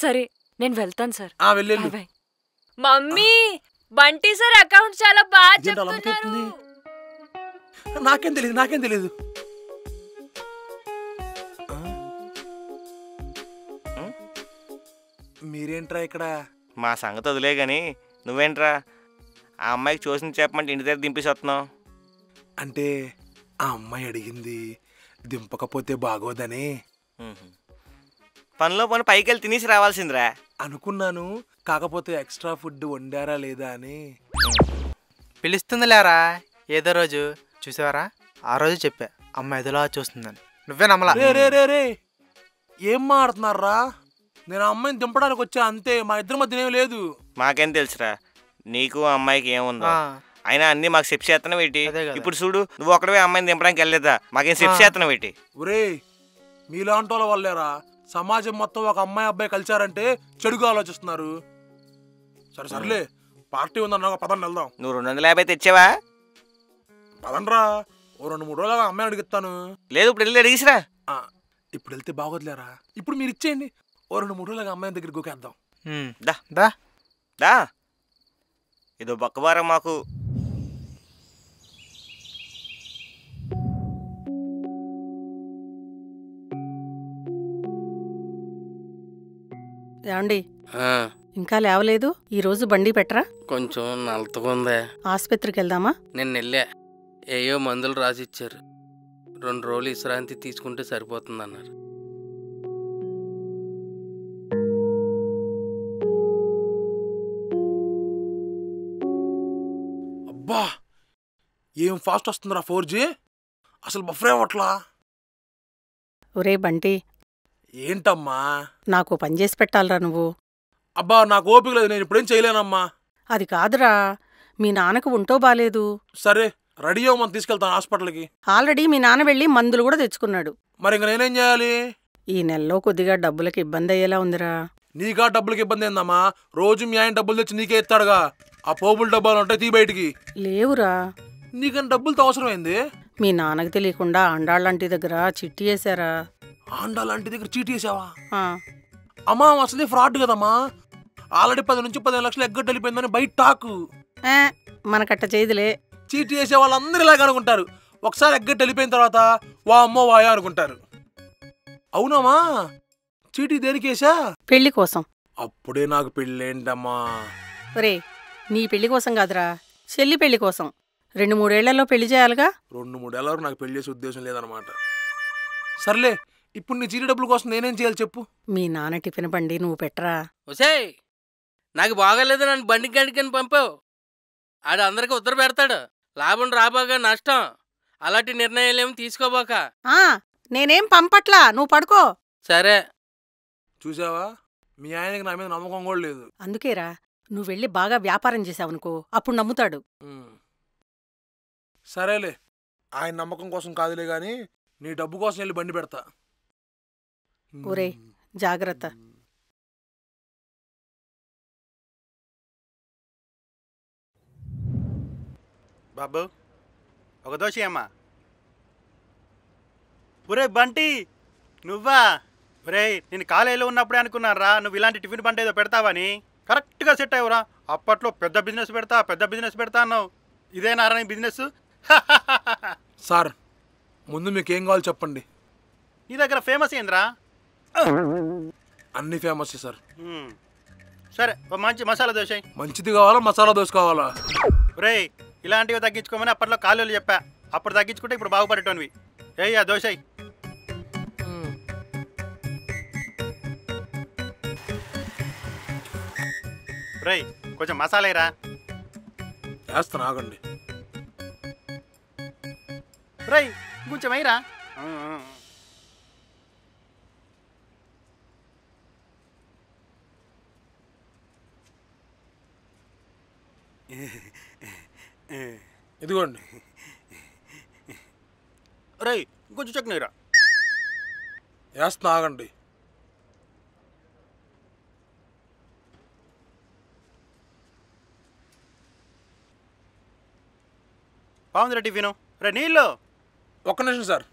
సరే, నేను వెళ్తాను సార్. వెళ్ళేళ్ళు. మమ్మీ, బంటి సార్ అకౌంట్ చాలా బాగా చెప్తున్నారు. నాకేం తెలియదు. మీరేంట్రా ఇక్కడ? మా సంగతి వదిలే కానీ నువ్వేంట్రా ఆ అమ్మాయికి చూసింది చెప్పమంటే ఇంటి దగ్గర దింపేసి వస్తున్నావు? అంటే ఆ అమ్మాయి అడిగింది దింపకపోతే బాగోదని. పనిలో పని పైకి వెళ్ళి తినేసి రావాల్సిందిరా అనుకున్నాను, కాకపోతే ఎక్స్ట్రా ఫుడ్ వండారా లేదా అని. పిలుస్తుంది లేరా ఏదో రోజు. చూసావరా, ఆ రోజు చెప్పా అమ్మ ఎదులా చూస్తుందని. నువ్వే నమ్మలా. రే రే రే రే ఏం మాడుతున్నారా? నేను ఆ అమ్మాయిని దింపడానికి వచ్చా అంతే, మా ఇద్దరి మధ్య ఏం లేదు. మాకేం తెలుసురా నీకు ఆ అమ్మాయికి ఏముందో. అయినా అన్ని మాకు సెప్స్ చేస్తున్నావు ఏంటి? ఇప్పుడు చూడు నువ్వు ఒకడే అమ్మాయిని దింపడానికి వెళ్ళలేదా, మాకేం సెప్స్ చేస్తున్నావు ఏంటి? ఒరే మీలాంటి వాళ్ళ వల్లేరా సమాజం మొత్తం ఒక అమ్మాయి అబ్బాయి కలిచారంటే చెడుగా ఆలోచిస్తున్నారు. సరే సర్లే పార్టీ ఉందన్నా పదండి వెళ్దాం. నువ్వు 250 తెచ్చావా? పదండ్రా, ఓ 2-3 రోజులుగా అమ్మాయి అడిగిస్తాను. లేదు ఇప్పుడు వెళ్ళి అడిగిసిరా. ఇప్పుడు వెళ్తే బాగోదులేరా, ఇప్పుడు మీరు ఇచ్చేయండి, ఓ 2-3 రోజులుగా అమ్మాయి దగ్గరికి గోకేద్దాం. దా దా దా ఏదో బక్కవారం మాకు. ఏమండి ఇంకా లేవలేదు? ఈ రోజు బండి పెట్టరా? కొంచెం నలతగా ఉందే. ఆసుపత్రికి వెళ్దామా? నేను వెళ్ళా, ఏయో మందులు రాసిచ్చారు, 2 రోజులు విశ్రాంతి తీసుకుంటే సరిపోతుందన్నారు. అబ్బా ఏం ఫాస్ట్ వస్తుందిరా 4G, అసలు బఫరే అవ్వట్లా. ఒరే బంటి, ఏంటమ్మా? నాకు పని చేసి పెట్టాలరా నువ్వు. అబ్బా నాకు ఓపిక లేదు, నేను ఇప్పుడేం చేయలేనమ్మా. అది కాదురా, మీ నాన్నకు ఉంటో బాలేదు. సరే రెడీ అవ్వమని తీసుకెళ్తాను హాస్పిటల్కి. ఆల్రెడీ మీ నాన్న వెళ్ళి మందులు కూడా తెచ్చుకున్నాడు. మరి ఇంక నేనేం చేయాలి? ఈ నెలలో కొద్దిగా డబ్బులకి ఇబ్బంది అయ్యేలా ఉందిరా. నీకా డబ్బులకి ఇబ్బంది ఏందమ్మా? రోజు మీ ఆయన డబ్బులు తెచ్చి నీకే ఇస్తాడుగా, ఆ పోపుల డబ్బాలు ఉంటాయి తీ బయటికి. లేవురా. నీకని డబ్బులతో అవసరమైంది? మీ నాన్నకు తెలియకుండా ఆండాళ్ళంటి దగ్గర చిట్టి వేశారా. ఆండాలంటి దగ్గర చీటీ వేసావా? అమ్మా అసలే ఫ్రాడ్ కదమ్మా, ఆల్రెడీ 10 నుంచి 15 లక్షలు ఎగ్గట్టు వెళ్ళిపోయిందని బయట టాకు. మనకట్ట చేయదులే. చీటీ వేసే వాళ్ళందరూ ఇలాగ అనుకుంటారు, ఒకసారి ఎగ్గట్టు వెళ్ళిపోయిన తర్వాత వా అమ్మో వాయా అనుకుంటారు. అవునమ్మా, చీటీ దేనికి వేసా? పెళ్లి కోసం. అప్పుడే నాకు పెళ్ళేంటమ్మా? ఒరే నీ పెళ్లి కోసం కాదురా, చెల్లి పెళ్లి కోసం. 2-3 ఏళ్లలో పెళ్లి చేయాలిగా. 2-3 ఏళ్ళ వరకు నాకు పెళ్లి చేసే ఉద్దేశం లేదనమాట. సర్లే ఇప్పుడు నీ చీటీ డబ్బుల కోసం నేనేం చేయాలి చెప్పు? మీ నాన్న టిఫిన్ బండి నువ్వు పెట్టరా. ఒసేయ్ నాకు బాగాలేదు, నన్ను బండి గండికని పంపావు, ఆడు అందరికి ఉత్తర పెడతాడు, లాభం రాబాగా నష్టం, అలాంటి నిర్ణయాలేమి తీసుకోబాక. నేనేం పంపట్లా, నువ్వు పడుకో. సరే. చూసావా, మీ ఆయనకి నా మీద నమ్మకం కూడా లేదు. అందుకేరా నువ్వు వెళ్ళి బాగా వ్యాపారం చేసావనుకో, అప్పుడు నమ్ముతాడు. సరేలే, ఆయన నమ్మకం కోసం కాదులే గాని నీ డబ్బు కోసం వెళ్ళి బండి పెడతా. ఒరే జాగ్రత్త. బాబు ఒక దోశ అమ్మా. ఒరే బంటి నువ్వా? ఒరే నేను కాలేజీలో ఉన్నప్పుడే అనుకున్నారా నువ్వు ఇలాంటి టిఫిన్ బండి ఏదో పెడతావని. కరెక్ట్గా సెట్ అయ్యవరా. అప్పట్లో పెద్ద బిజినెస్ పెడతా అన్నావు. ఇదేనారా నీ బిజినెస్? సార్ ముందు మీకేం కావాలి చెప్పండి. నీ దగ్గర ఫేమస్ ఏంద్రా? అన్ని ఫేమస్ సార్. సరే ఒక మంచి మసాలా దోశ. మంచిది కావాలా మసాలా దోశ కావాలా? రే ఇలాంటివి తగ్గించుకోమని అప్పట్లో కాలేజీలో చెప్పా, అప్పుడు తగ్గించుకుంటే ఇప్పుడు బాగుపడేటోనివి. ఏయ్యా దోశ. రే కొంచెం మసాలా రా. వేస్తాను ఆగండి. రై కొంచెం అయ్యిరా. ఇదిగోండి. రై కొంచెం చట్నీరా. వేస్తున్నా ఆగండి. బాగుందిరా టిఫిను. రే నీళ్ళు. ఒక్క నిమిషం సార్.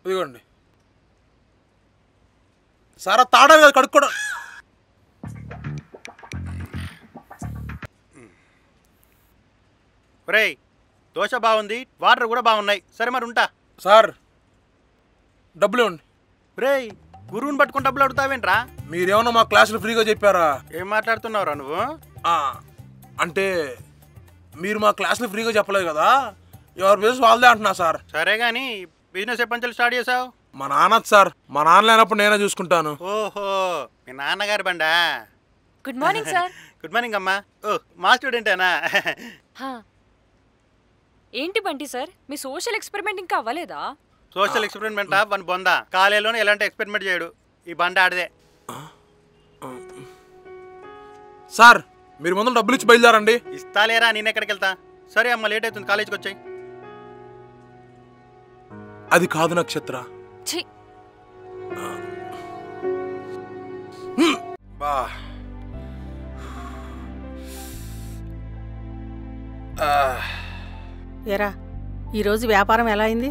ఇదిగోండి సారా తాడాలి కదా కడుక్కోవడం. రే దోశ బాగుంది, వాటర్ కూడా బాగున్నాయి. సరే మరి ఉంటా. సార్ డబ్బులు ఇవ్వండి. రే గురువుని పట్టుకుని డబ్బులు అడుగుతావేంట్రా? మీరేమన్నా మా క్లాసులు ఫ్రీగా చెప్పారా? ఏం మాట్లాడుతున్నావురా నువ్వు? అంటే మీరు మా క్లాసులు ఫ్రీగా చెప్పలేదు కదా, ఎవరి బిజినెస్ వాళ్ళదే అంటున్నా సార్. సరే కానీ బిజినెస్ ఎప్పటి నుంచి స్టార్ట్ చేసావు? మా నాన్న సార్, మా నాన్న లేనప్పుడు నేనే చూసుకుంటాను. ఓహో మీ నాన్నగారు బండా. Good morning sir. Good morning అమ్మా. ఓ మా స్టూడెంటేనా? ఏంటి బంటి సార్, మీ సోషల్ ఎక్స్పెరిమెంట్ ఇంకా అవ్వలేదా? సోషల్ ఎక్స్పెరిమెంట్ వన్ బొంద కాలేజీలోనే ఎలాంటి ఎక్స్పెరిమెంట్ చేయడు. ఈ బండ ఆడదే. సార్ మీరు ముందు డబ్బులు ఇచ్చి బయలుదేరండి. ఇస్తాలేరా, నేను ఎక్కడికి వెళ్తా? సరే అమ్మ, లేట్ అవుతుంది, కాలేజీకి వచ్చాయి. అది కాదు నక్షత్ర. ఛీ, బా ఏరా ఈరోజు వ్యాపారం ఎలా అయింది?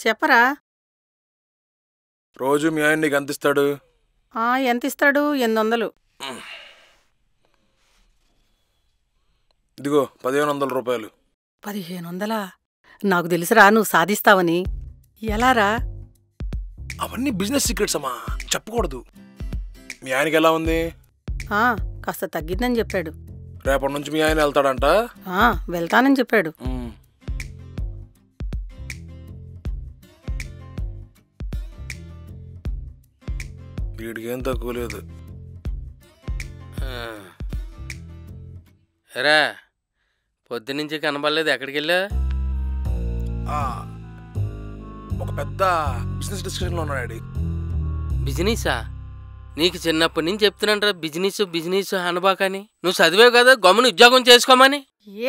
చెప్పరా. రోజు మీ ఆయన నీకు అందిస్తాడు. ఎంత ఇస్తాడు? 800. ఇదిగో 1500 రూపాయలు. 1500? నాకు తెలుసురా నువ్వు సాధిస్తావని. ఎలారా? అవన్నీ బిజినెస్ సీక్రెట్స్ అమ్మా, చెప్పకూడదు. మీ ఆయనకి ఎలా ఉంది? కాస్త తగ్గిందని చెప్పాడు. రేపటి నుంచి మీ ఆయన వెళ్తాడంట. వెళ్తానని చెప్పాడు. వీడికి ఏం తక్కువ లేదు. రా, పొద్దునుంచి కనబడలేదు, ఎక్కడికి వెళ్ళా? ఒక పెద్ద బిజినెస్ డిస్కషన్లో ఉన్నాడు. బిజినెసా? నీకు చిన్నప్పటి నుంచి చెప్తున్నాను రా, బిజినెస్ అనబాకని. నువ్వు చదివావు కదా, గమ్మున ఉద్యోగం చేసుకోమని.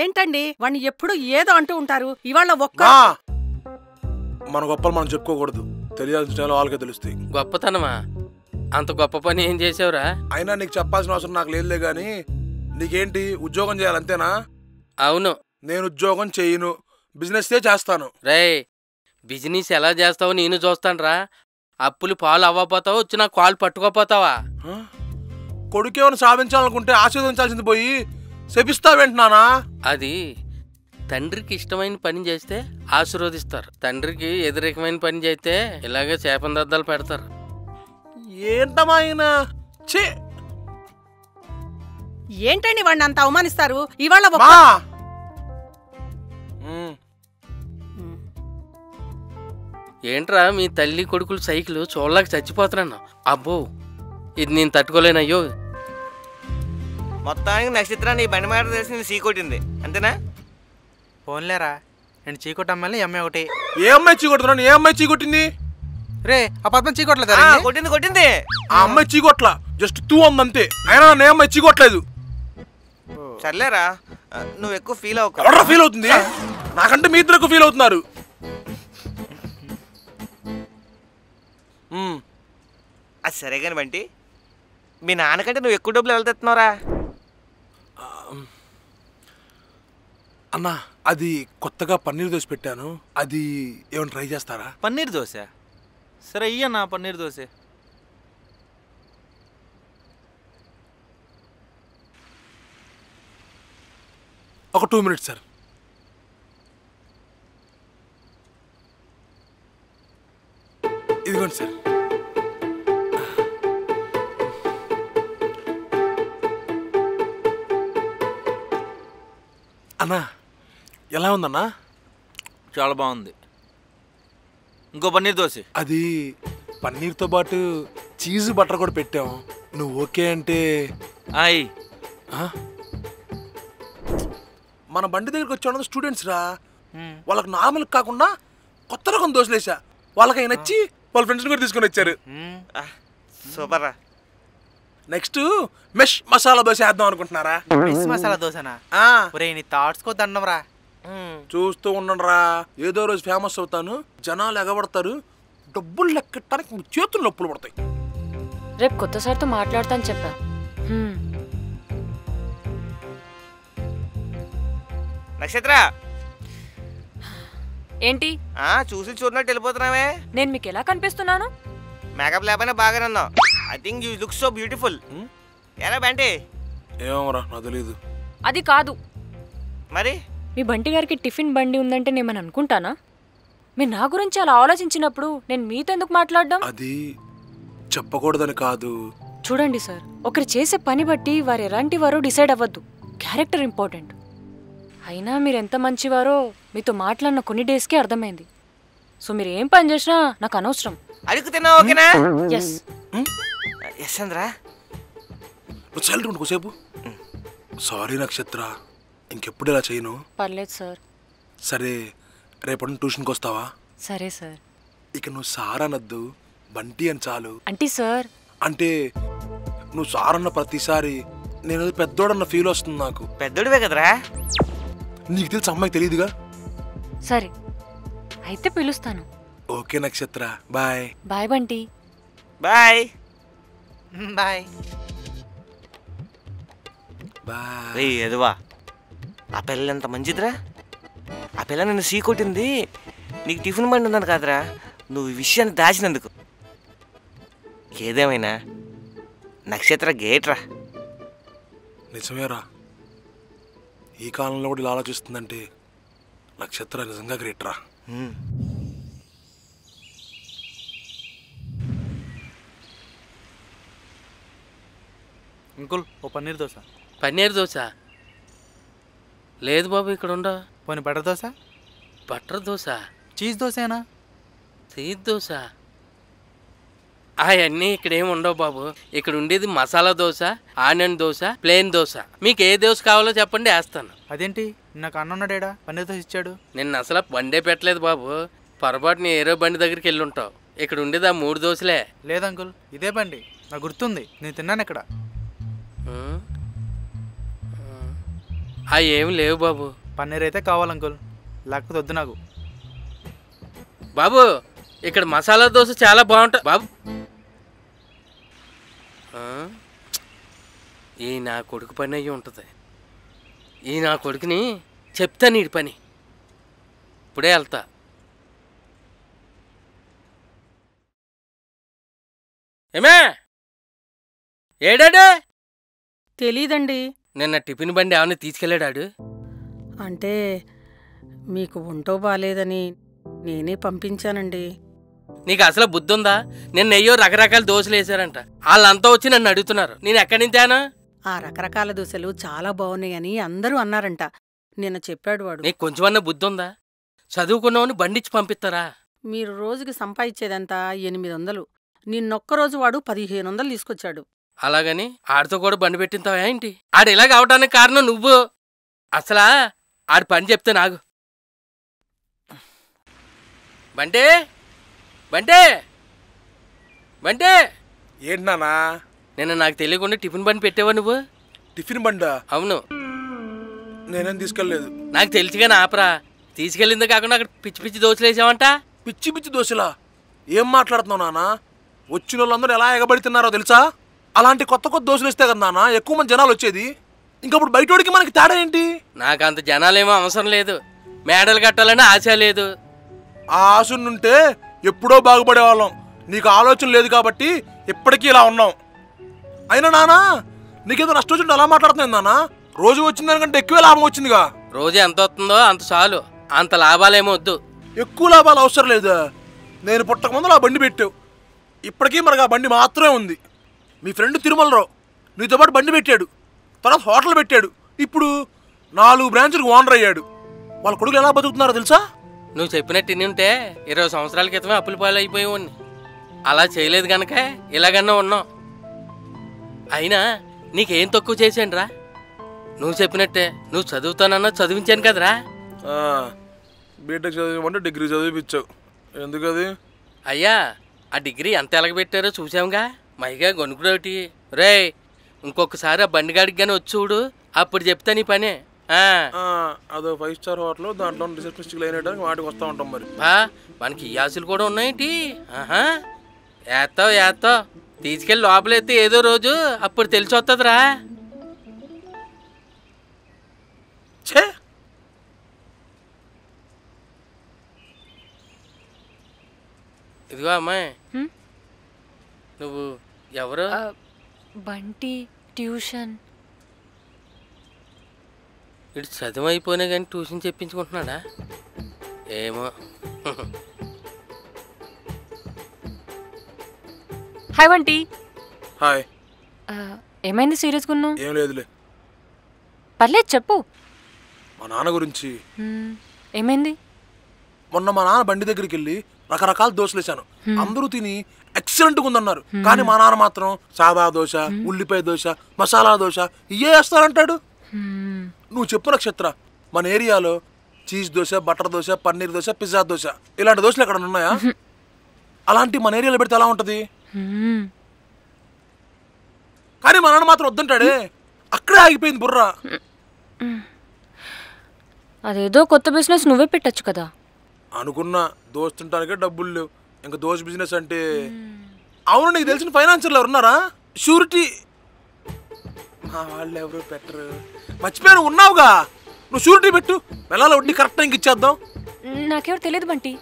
ఏంటండి వాడిని ఎప్పుడు ఏదో అంటూ ఉంటారు. ఇవాళ ఒక్క మన గొప్పలు మనం చెప్పుకోకూడదు, తెలియాల్సిన వాళ్ళకే తెలుస్తాయి. గొప్పతనమా? అంత గొప్ప పని ఏం చేసావురా? అయినా నీకు చెప్పాల్సిన అవసరం నాకు లేదులే గాని, నీకేంటి ఉద్యోగం చేయాలంతేనా? అవును. నేను ఉద్యోగం చేయను, బిజినెస్ చేస్తాను. రే, బిజినెస్ ఎలా చేస్తావో నేను చూస్తాను రా. అప్పులు పాలు అవ్వపోతావా, వచ్చి నా కాలు పట్టుకోపోతావా? కొడుకేమని సాధించాలనుకుంటే ఆశీర్వదించాల్సింది పోయి శపిస్తావేంటున్నానా? అది తండ్రికి ఇష్టమైన పని చేస్తే ఆశీర్వదిస్తారు, తండ్రికి వ్యతిరేకమైన పని చేస్తే ఇలాగే చేపందద్దాలు పెడతారు. ఏంటమ్మా ఆయన? ఏంటండి వాడిని అంత అవమానిస్తారు? ఇవాళ ఏంట్రా మీ తల్లి కొడుకులు సైకిల్ చూడలేక చచ్చిపోతున్నాను. అబ్బో, ఇది నేను తట్టుకోలేనయ్యో. మొత్తానికి నక్షత్రాన్ని ఈ బండి మాట తెలిసి సీ కొట్టింది అంతేనా? ఫోన్లేరా, నేను చీకొట్టమ్మల్ని అమ్మాయి ఒకటి. ఏ అమ్మాయి చీకొడుతున్నాను? ఏ అమ్మాయి చీకొట్టింది? రే, ఆ పద్మం చీకొట్టలేదు. కొట్టింది. ఆ అమ్మాయి చీకొట్ల, జస్ట్ తూ అంతే. అయినా ఏ అమ్మాయి చీకొట్టలేదు. సర్లేరా, నువ్వు ఎక్కువ ఫీల్ అవ్వకు. ఎవరా ఫీల్ అవుతుంది? నాకంటే మీ ఇద్దరు ఎక్కువ ఫీల్ అవుతున్నారు. అది సరే కాని బంటి, మీ నాన్నకంటే నువ్వు ఎక్కువ డబ్బులు ఎలా తెస్తున్నావురా? అన్నా, అది కొత్తగా పన్నీర్ దోశ పెట్టాను, అది ఏమైనా ట్రై చేస్తారా? పన్నీర్ దోశ? సరే ఇయ్యన్నా పన్నీర్ దోశ. ఒక 2 minutes సార్. ఇదిగోండి సార్. అన్నా ఎలా ఉందన్నా? చాలా బాగుంది. ఇంకో పన్నీర్ దోశ. అది పన్నీర్తో పాటు చీజ్ బటర్ కూడా పెట్టాం, నువ్వు ఓకే అంటే. మన బండి దగ్గరికి వచ్చే స్టూడెంట్స్ రా, వాళ్ళకి నార్మల్ కాకుండా కొత్త రకం దోశలు వేసా, వాళ్ళకి నచ్చి వాళ్ళ ఫ్రెండ్స్ కూడా తీసుకొని వచ్చారు. సూపర్ రా. నెక్స్ట్ మెష్ మసాలా దోశ వేద్దాం అనుకుంటున్నారా? మెష్ మసాలా దోశనా? ఒరే నీ థాట్స్ కో దండంరా. చూస్తూ ఉండండి రా, ఏదో రోజు ఫేమస్ అవుతాను, జనాలు ఎగబడతారు, డబ్బులు లెక్కటానికి చేతులు నొప్పులు పడతాయి. రేపు కొత్త సార్తో మాట్లాడతాను చెప్పా. నక్షత్ర ఏంటి చూసి చూడనట్టు వెళ్ళిపోతున్నావే? నేను మీకు ఎలా కనిపిస్తున్నాను? మేకప్ లేకపోయినా బాగానే ఉన్నావు. I think you look so beautiful. ఎలా బంటి? ఏమోరా నాకు తెలీదు. అది కాదు మరి, మీ బంటి గారికి టిఫిన్ బండి ఉందంటే నేను అనుకుంటానా? మీరు నా గురించి అలా ఆలోచించినప్పుడు నేను మీతో ఎందుకు మాట్లాడడం? అది చెప్పకూడదని కాదు. చూడండి సార్, ఒకరు చేసే పని బట్టి వారు ఎలాంటి వారో డిసైడ్ అవ్వద్దు, క్యారెక్టర్ ఇంపార్టెంట్. అయినా మీరు ఎంత మంచివారో మీతో మాట్లాడిన కొన్ని డేస్కే అర్థమైంది. సో మీరు ఏం పని చేసినా నాకు అనవసరం. అడుగుతున్నా ఓకేనా? Yes yes అందరా. సైలెంట్ ఉండు కొద్దిసేపు. సారీ నక్షత్ర, ఇంకెప్పుడు ఇలా చేయను. పర్లేదు సార్. సరే, రేపటి ట్యూషన్కి వస్తావా? సరే సార్. ఇక నువ్వు సార్ అనద్దు, బంటి అని చాలు. అంటే సార్ అంటే నువ్వు సార్ అన్న ప్రతిసారి నేను పెద్దోడన్న ఫీల్ వస్తుంది నాకు. పెద్దోడివే కదరా. నీకు తెలుసు, అమ్మాయికి తెలియదుగా. సరే అయితే పిలుస్తాను. Okay Nakshatra, bye. Bye Bunty. Bye bye bye. రే ఎదువా, ఆ పిల్ల ఎంత మంచిదిరా. ఆ పిల్ల నిన్ను సీ కొట్టింది నీకు టిఫిన్ బండి ఉందని కాదురా, నువ్వు ఈ విషయాన్ని దాచినందుకు. ఏదేమైనా నక్షత్ర గేట్రా. నిజమేరా, ఈ కాలంలో కూడా ఇలా ఆలోచిస్తుందంటే నక్షత్ర నిజంగా గ్రేట్ రా. అంకుల్ ఓ పన్నీర్ దోశ. పన్నీర్ దోశ లేదు బాబు, ఇక్కడ ఉండవు. పోనీ butter dosa. Butter dosa, cheese దోశనా? చీజ్ దోశ అవన్నీ ఇక్కడ ఏమి ఉండవు బాబు. ఇక్కడ ఉండేది మసాలా దోశ, ఆనియన్ దోశ, ప్లెయిన్ దోశ. మీకు ఏ దోశ కావాలో చెప్పండి, వేస్తాను. అదేంటి నాకు అన్న ఉన్నాడేడా పన్నీర్ దోశ ఇచ్చాడు? నిన్న అసలు బండే పెట్టలేదు బాబు, పొరపాటుని ఏరో బండి దగ్గరికి వెళ్ళి ఉంటావు. ఇక్కడ ఉండేది ఆ 3 దోశలే. లేదు అంకుల్, ఇదే బండి నాకు గుర్తుంది, నేను తిన్నాను ఇక్కడ. ఏమి లేవు బాబు. పన్నీర్ అయితే కావాలి అంకుల్, లేకపోతే వద్దు నాకు. బాబు ఇక్కడ మసాలా దోశ చాలా బాగుంటుంది బాబు. ఈ నా కొడుకు పని అయ్యి ఉంటుంది. ఈ నా కొడుకుని చెప్తాను ఈ పని. ఇప్పుడే వెళ్తా. ఏమే ఏడాడు? తెలీదండి. నిన్న టిఫిన్ బండి ఏమన్నా తీసుకెళ్ళాడాడు? అంటే మీకు ఒంటో బాలేదని నేనే పంపించానండి. నీకు అసలు బుద్ధి ఉందా? నిన్న అయ్యో రకరకాల దోశలు వేసారంట. వాళ్ళంతా వచ్చి నన్ను అడుగుతున్నారు, నేను ఎక్కడి నుంచాను? ఆ రకరకాల దోశలు చాలా బాగున్నాయని అందరూ అన్నారంట. నిన్న చెప్పాడు వాడు. నీకు కొంచెమన్నా బుద్ధి ఉందా? చదువుకున్నావని బండిచ్చి పంపిస్తారా? మీరు రోజుకి సంపాదించేదంతా 800. నిన్నొక్కరోజు వాడు 1500 తీసుకొచ్చాడు. అలాగని ఆడితో కూడా బండి పెట్టింతావా ఏంటి? ఆడు ఇలాగ అవటానికి కారణం నువ్వు. అసలా ఆడి పని చెప్తే నాకు బంటే బంటే బంటే. ఏంటి నానా? నిన్న నాకు తెలియకుండా టిఫిన్ బండి పెట్టావా నువ్వు? టిఫిన్ బండా? అవును. నేనేం తీసుకెళ్ళలేదు. నాకు తెలిసిగానే ఆపరా. తీసుకెళ్ళిందే కాకుండా అక్కడ పిచ్చి పిచ్చి దోశలు వేసావంట. పిచ్చి పిచ్చి దోశలా? ఏం మాట్లాడుతున్నావు నానా? వచ్చిన వాళ్ళందరూ ఎలా ఎగబడుతున్నారో తెలుసా? అలాంటి కొత్త కొత్త దోశలు ఇస్తే కదా నాన్న ఎక్కువ మంది జనాలు వచ్చేది. ఇంకప్పుడు బయటోడికి మనకి తేడా ఏంటి? నాకు అంత జనాలేమో అవసరం లేదు, మేడలు కట్టాలని ఆశ లేదు. ఆ ఆశుంటే ఎప్పుడో బాగుపడేవాళ్ళం. నీకు ఆలోచన లేదు కాబట్టి ఇప్పటికీ ఇలా ఉన్నాం. అయినా నానా నీకేదో నష్టం వచ్చింటే అలా మాట్లాడుతున్నాను నాన్న. రోజు వచ్చిన దానికంటే ఎక్కువే లాభం వచ్చిందిగా. రోజు ఎంత వస్తుందో అంత చాలు, అంత లాభాలేమో వద్దు. ఎక్కువ లాభాలు అవసరం లేదా? నేను పుట్టక ముందు ఆ బండి పెట్టావు, ఇప్పటికీ మనకు ఆ బండి మాత్రమే ఉంది. మీ ఫ్రెండ్ తిరుమలరావు నీతో పాటు బండి పెట్టాడు, తర్వాత హోటల్ పెట్టాడు, ఇప్పుడు 4 బ్రాంచ్లకు ఓనర్ అయ్యాడు. వాళ్ళ కొడుకులు ఎలా బతుకుతున్నారో తెలుసా? నువ్వు చెప్పినట్టు ఇన్ని ఉంటే 20 సంవత్సరాల క్రితమే అప్పుల పాలు అయిపోయేవాడిని. అలా చేయలేదు కనుక ఇలాగన్నా ఉన్నావు. అయినా నీకేం తక్కువ చేశాను రా? నువ్వు చెప్పినట్టే నువ్వు చదువుతానన్నా చదివించాను కదరా. బీటెక్ చదివమంటే డిగ్రీ చదివిపించావు. ఎందుకది? అయ్యా ఆ డిగ్రీ ఎంత ఎలగబెట్టారో చూసాంగా. మైగా గొనుకుడోటి రే. ఇంకొకసారి ఆ బండిగాడికి కానీ వచ్చి చూడు, అప్పుడు చెప్తా నీ పని. అదో 5 స్టార్ హోటల్, దాంట్లో రిసెప్షనిస్ట్ లైన్ వేయడానికి వాటికి వస్తూ ఉంటాం. మరి మనకి ఈ ఆశలు కూడా ఉన్నాయేంటి? ఏత్తావు తీసుకెళ్ళి లోపలెత్తే ఏదో రోజు అప్పుడు తెలిసి వస్తుందిరా. ఛే, ఇదిగో అమ్మాయి, నువ్వు ఎవరు? బంటి ట్యూషన్. ఇటు చదువు అయిపోయినా కానీ ట్యూషన్ చెప్పించుకుంటున్నాడా ఏమో. హాయ్ బంటి. హాయ్. ఏమైంది సీరియస్గా ఉన్నావు? ఏం లేదులే. పర్లేదు చెప్పు. మా నాన్న గురించి. ఏమైంది? మొన్న మా నాన్న బండి దగ్గరికి వెళ్ళి రకరకాల దోశలు వేసాను. అందరూ తిని ఎక్సలెంట్గా ఉందన్నారు. కానీ మా నాన్న మాత్రం సాదా దోశ, ఉల్లిపాయ దోశ, మసాలా దోశ ఇవే వేస్తానంటాడు. నువ్వు చెప్పు నక్షత్ర, మన ఏరియాలో cheese dosa, butter dosa, paneer dosa, pizza dosa ఇలాంటి దోశలు ఎక్కడ ఉన్నాయా? అలాంటి మన ఏరియాలో పెడితే ఎలా ఉంటుంది? కానీ మా నాన్న మాత్రం వద్దంటాడే, అక్కడే ఆగిపోయింది బుర్ర. అదేదో కొత్త బిజినెస్ నువ్వే పెట్టచ్చు కదా. అనుకున్నా, దోస్తుంటానికే డబ్బులు లేవు, ఇంకా దోశ బిజినెస్ అంటే. అవును, నీకు తెలిసిన ఫైనాన్షియల్ ఎవరు ఉన్నారా? షూరిటీ మా వాళ్ళు ఎవరు పెట్టరు. మర్చిపోయాను, ఉన్నావుగా, నువ్వు షూరిటీ పెట్టు, వెళ్ళాలి వడ్డీ కరెక్ట్ టైంకి ఇచ్చేద్దాం. నాకెవరు తెలియదు బంటి.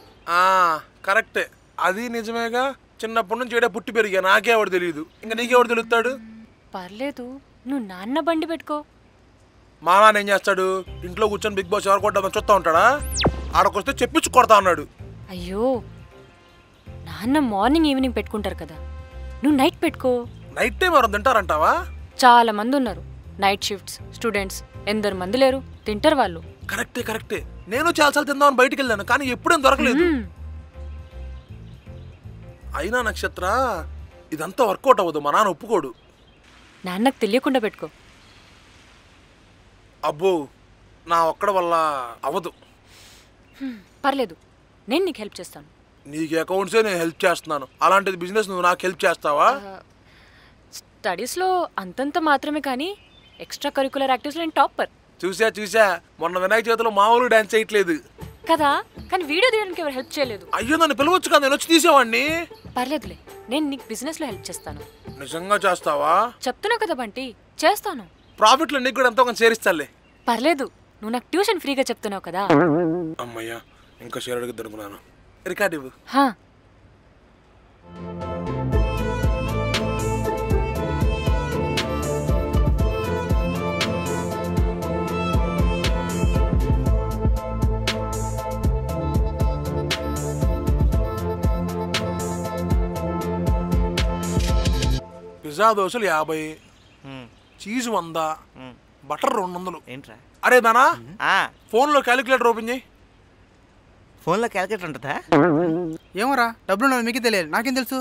కరెక్టే, అది నిజమేగా. చిన్నప్పటి నుంచి ఏడే పుట్టి పెరిగా, నాకేవాడు తెలియదు, ఇంకా నీకెవడు తెలుస్తాడు? పర్లేదు, నువ్వు నాన్న బండి పెట్టుకో. మా నాన్న ఏం చేస్తాడు? ఇంట్లో కూర్చొని బిగ్ బాస్ ఎవరు కొట్టామని చూస్తా ఉంటాడా? ఆడకొస్తే చెప్పించు కొడతా అన్నాడు. అయ్యో, నాన్న మార్నింగ్ ఈవినింగ్ పెట్టుకుంటారు కదా, నువ్వు నైట్ పెట్టుకో. నైట్ టైం ఎవరు తింటారంటావా? చాలా మంది ఉన్నారు, నైట్ షిఫ్ట్స్ స్టూడెంట్స్, ఎందరు మంది లేరు, తింటారు వాళ్ళు. కరెక్టే, నేను చాలాసార్లు తిందామని బయటికి వెళ్ళాను, కానీ ఎప్పుడేం దొరకలేదు. అయినా నక్షత్ర, ఇదంతా వర్కౌట్ అవ్వదు, మా నాన్న ఒప్పుకోడు. నాన్నకు తెలియకుండా పెట్టుకో. అబ్బో, నా ఒక్కడ వల్ల అవ్వదు. పర్లేదు, నేను నీకు హెల్ప్ చేస్తాను. నీకు అకౌంట్సే నేను హెల్ప్ చేస్తున్నాను, అలాంటిది బిజినెస్ నువ్వు నాకు హెల్ప్ చేస్తావా? స్టడీస్లో అంతంత మాత్రమే, కానీ ఎక్స్ట్రా కరికులర్ యాక్టివిటీస్లో నేను టాపర్. చూసా, మొన్న వినాయక చవితిలో మామూలు డాన్స్ చేయట్లేదు కదా, కానీ వీడియో తీయడానికి ఎవరు హెల్ప్ చేయలేదు. అయ్యో, నన్ను పిలవచ్చు కదా, నేను వచ్చి తీసేవాడిని. పర్లేదులే, నేను నీకు బిజినెస్లో హెల్ప్ చేస్తాను. నిజంగా చేస్తావా? చెప్తున్నా కదా బంటి, చేస్తాను. ప్రాఫిట్లో నీకు కూడా ఎంతో కొంత చేరిస్తాలే. పర్లేదు, నువ్వు నాకు ట్యూషన్ ఫ్రీగా చెప్తున్నావు కదా. అమ్మయ్యా, ఇంకా షేర్ అడుగుద్దు అనుకున్నాను. రికార్డ్ ఇవ్వు. పిజ్జా దోశలు 50, చీజ్ 100, బటర్ 200. ఏంట్రా? అరే దానా, ఫోన్లో క్యాలిక్యులేటర్ ఓపెన్ చేయి. ఫోన్లో క్యాలిక్యులేటర్ ఉంటుందా? ఏమోరా, డబ్బులు ఉన్నది మీకు తెలియదు, నాకేం తెలుసు.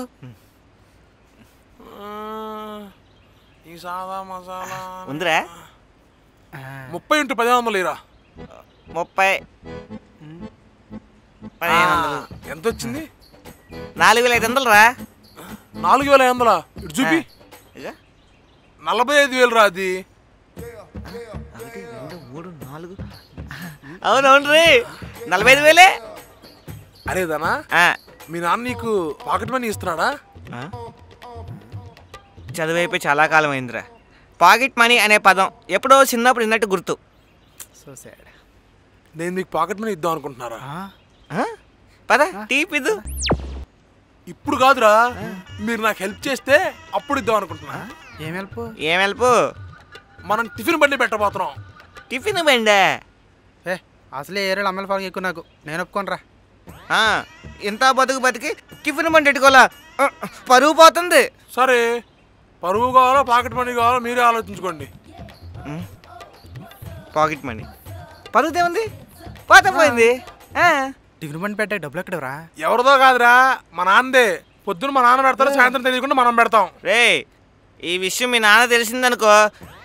ఈ సాదా మసాలా ఉందిరా. 30 × 1500 ఇరా. 30 ఎంత వచ్చింది? 4500 రా. 4500? ఇటు చూపి. 45,000 రా అది. 1 2 3 4. అవునవును రే, 45,000. అరే దానా, మీ నాన్న నీకు పాకెట్ మనీ ఇస్తున్నాడా? చదువైపోయి చాలా కాలం అయిందిరా. పాకెట్ మనీ అనే పదం ఎప్పుడో చిన్నప్పుడు విన్నట్టు గుర్తు. So sad. నేను మీకు పాకెట్ మనీ ఇద్దాం అనుకుంటున్నారా? పద టీ పిద్దు. ఇప్పుడు కాదురా, మీరు నాకు హెల్ప్ చేస్తే అప్పుడు ఇద్దాం అనుకుంటున్నా. ఏం హెల్ప్? మనం టిఫిన్ బండి పెట్టబోతున్నాం. టిఫిన్ బండి? అసలే ఏరేళ్ళు అమ్మల ఫారం ఎక్కువ, నాకు నేను ఒప్పుకోనరా. ఇంత బతికి టిఫిన్ బండి పెట్టుకోవాలా? పరువు పోతుంది. సరే, పరువు కావాలో పాకెట్ మనీ కావాలో మీరే ఆలోచించుకోండి. పాకెట్ మనీ పరుగుతే ఉంది, పోతే పోయింది. టిఫిన్ బండి పెట్టే డబ్బులు ఎక్కడరా? ఎవరిదో కాదురా, మా నాన్నదే. పొద్దున మా నాన్న పెడతారు, సాయంత్రం తెలియకుండా మనం పెడతాం. రే, ఈ విషయం మీ నాన్న తెలిసిందనుకో,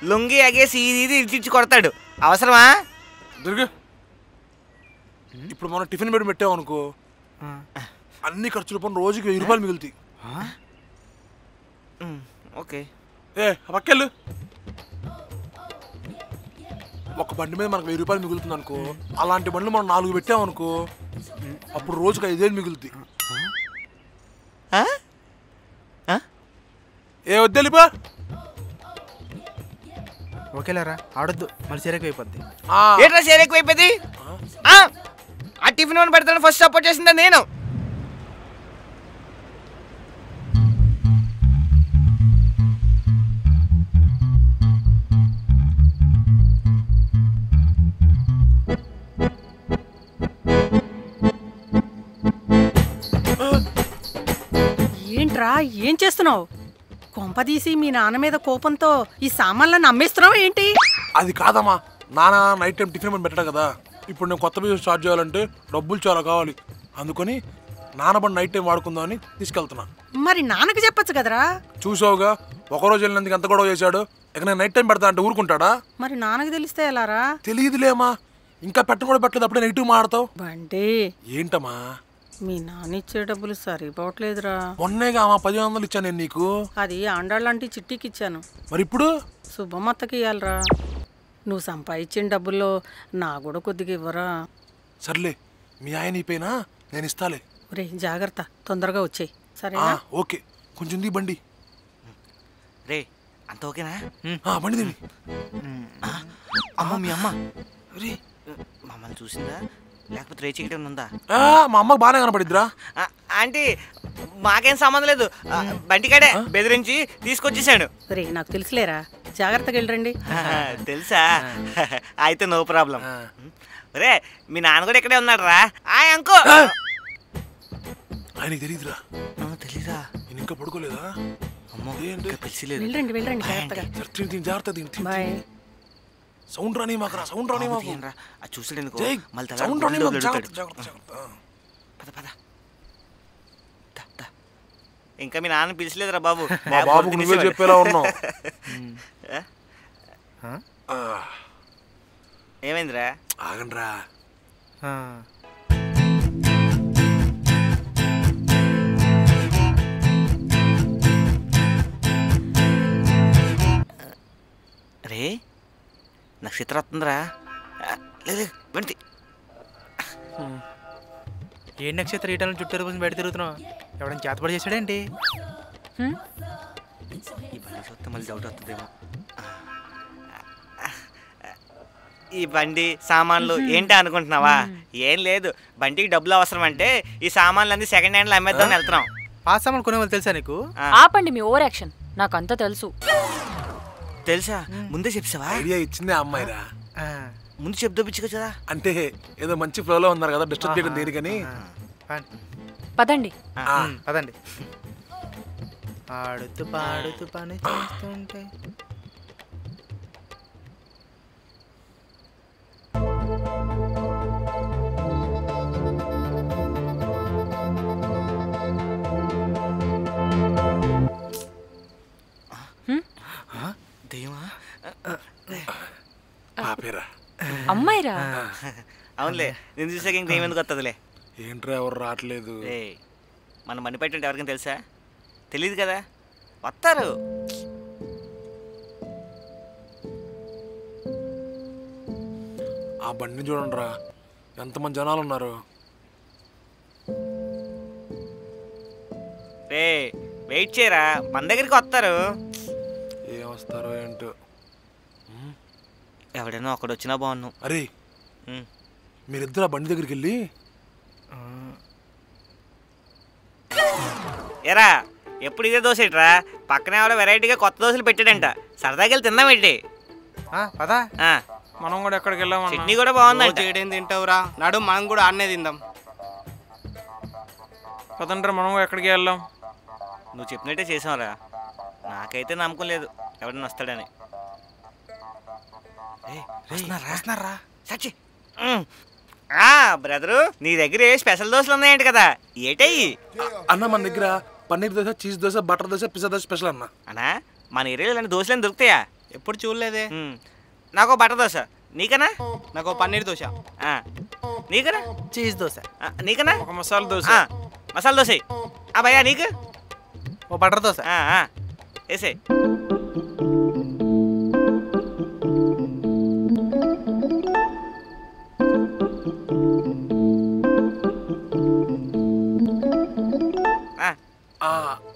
లుంగి అగేసి ఇది ఇచ్చి కొడతాడు. అవసరమా? దుర్గా, ఇప్పుడు మనం టిఫిన్ బెడ్ పెట్టామనుకో, అన్ని ఖర్చులు పని రోజుకి 1000 రూపాయలు మిగులుతాయి. ఓకే, పక్కెళ్ళు. ఒక బండి మీద మనకు 1000 రూపాయలు మిగులుతుంది అనుకో, అలాంటి బండ్లు మనం 4 పెట్టామనుకో, అప్పుడు రోజుకి 5,000 మిగులుతాయి. వద్దెలిపా. ఓకేలేరా, ఆడొద్దు, మళ్ళీ సేరెక్కువైపోద్ది. ఏంట్రా సేరెక్కువైపోయింది? ఆ టిఫిన్ వన్ పెడతాను ఫస్ట్ సపోర్ట్ చేసిందా నేను. ఏంట్రా, ఏం చేస్తున్నావు? కొంపదీసి మీ నాన్న మీద కోపంతో ఈ సామాన్లను అమ్మేస్తున్నావు ఏంటి? అది కాదమ్మా, నాన్న నైట్ టైం టిఫిన్ పెట్టాడు కదా. ఇప్పుడు నేను కొత్త బిజినెస్ స్టార్ట్ చేయాలంటే డబ్బులు చాలా కావాలి. అందుకని నాన్న బండి నైట్ టైం వాడుకుందామని తీసుకెళ్తున్నా. మరి నాన్నకి చెప్పొచ్చు కదరా. చూసావుగా, ఒకరోజు వెళ్ళినందుకు ఎంత గొడవ చేశాడు. ఇక నేను నైట్ టైం పెడతా అంటే ఊరుకుంటాడా? మరి నాన్నకి తెలిస్తే ఎలారా? తెలియదులేమా, ఇంకా పెట్టను కూడా పెట్టలేదు, అప్పుడే నెగిటివ్ మాడతావు. బంటి ఏంటమ్మా? మీ నాన్న ఇచ్చే డబ్బులు సరిపోవట్లేదురా. మొన్నేగా అమ్మా 10,000 ఇచ్చాను నేను నీకు. అది ఆండాళ్ళంటి చిట్టికి ఇచ్చాను. మరి ఇప్పుడు శుభమత్తకి ఇవ్వాలరా. నువ్వు సంపాదించిన డబ్బుల్లో నా కూడా కొద్దిగా ఇవ్వరా? సర్లే, మీ ఆయన అయిపోయినా నేను ఇస్తాలే. రే జాగ్రత్త, తొందరగా వచ్చేయి సరేనా? ఓకే, కొంచెం దీ బండి. రే అంత ఓకేనా? బండి దిండి. అమ్మ మీ అమ్మ రే మమ్మల్ని చూసిందా లేకపోతే రేచికటే ఉందా? మా అమ్మకి బాగానే కనపడిద్దిరా. ఆంటీ మాకేం సంబంధం లేదు, బంటికాడే బెదిరించి తీసుకొచ్చేసాడు. రే నాకు తెలుసులేరా, జాగ్రత్తగా వెళ్ళరండి. తెలుసా? అయితే నో ప్రాబ్లం. రే మీ నాన్న కూడా ఇక్కడే ఉన్నాడు రా. అంకో ఆయనకి తెలియదురా. తెలీదా? నేను ఇంకా పడుకోలేదా? అమ్మో పిలిచిలేదు. వెళ్ళండి వెళ్ళండి జాగ్రత్తగా. బాయ్. సౌండ్ రాని మాకు రా, సౌండ్ రాని మాకు. చూసాడు సౌండ్ రాని మాకు. పద పద. ఇంకా మీ నాన్న పిలిచలేదురా బాబు. బాబు నువ్వే చెప్పేలా ఉన్నావు. ఏమైందిరా? ఆగండ్రా. రే నక్షత్రం వస్తుందిరా. లేదు బండి. ఏ నక్షత్రం ఈటల చుట్టూ కోసం బయట తిరుగుతున్నావు? ఎవడైనా చేతపడి చేశాడేంటి? ఈ బండి చూస్తే మళ్ళీ డౌట్ వస్తుందేమో. ఈ బండి సామాన్లు ఏంటి అనుకుంటున్నావా? ఏం లేదు, బండికి డబ్బులు అవసరం అంటే ఈ సామాన్లు అన్ని సెకండ్ హ్యాండ్లో అమ్మేద్దామని వెళ్తున్నాం. పాత సామాన్లు కొనేవాళ్ళు తెలుసా నీకు? ఆపండి మీ ఓవర్ యాక్షన్, నాకు అంతా తెలుసు. తెలుసా? ముందే చెప్పావా? ఐడియా ఇచ్చిందే అమ్మాయిరా. ముందు చెప్దోపించు కదా. అంటే ఏదో మంచి ఫ్లోలో ఉన్నారు కదా, డిస్టర్బ్ చేయడం దేనికని. పదండి పదండి. ఆడుతూ పాడుతూ పని చేస్తుంటే అమ్మాయిరా. అవునులే, నేను చూసాక ఇంక దెయ్యం ఎందుకు వస్తుందిలే. ఏంట్రా ఎవరు రావట్లేదు? మన మనీ పెట్టంటే ఎవరికైనా తెలుసా? తెలియదు కదా, వస్తారు. ఆ బండిని చూడండి రా, ఎంతమంది జనాలు ఉన్నారు. రే వెయిట్ చేయరా, మన దగ్గరికి వస్తారు. ఏం వస్తారో ఏంటో. ఎవడైనా అక్కడ వచ్చినా బాగున్నావు. అరే మీరిద్దరు ఆ బండి దగ్గరికి వెళ్ళి ఎరా ఎప్పుడు ఇదే దోశ ఇట్రా, పక్కన ఎవరో వెరైటీగా కొత్త దోశలు పెట్టాడంట, సరదాకి వెళ్ళి తిందామేంటి? పదా మనం కూడా ఎక్కడికి వెళ్ళాము. చట్నీ కూడా బాగుందంట. చేయడం తింటావురా, నడు మనం కూడా ఆడనే తిందాం. పదండ్రా మనం కూడా ఎక్కడికి వెళ్దాం. నువ్వు చెప్పినట్టే చేసావురా, నాకైతే నమ్మకం లేదు ఎవడన్నా వస్తాడని. బ్రదరు నీ దగ్గర స్పెషల్ దోశలు ఉన్నాయంట కదా, ఏటయ్యి? అన్న మన దగ్గర paneer dosa, cheese dosa, butter dosa, pizza dosa special అన్న. అన్నా మన ఏరియాలో ఇలాంటి దోశలు దొరుకుతాయా? ఎప్పుడు చూడలేదే. నాకు బటర్ దోశ, నీకనా? నాకు పన్నీర్ దోశ. నీకనా? చీజ్ దోశ. నీకనా? ఒక మసాలా దోశ. మసాలా దోశ. భయ్యా నీకు? ఓ బటర్ దోశ వేసే.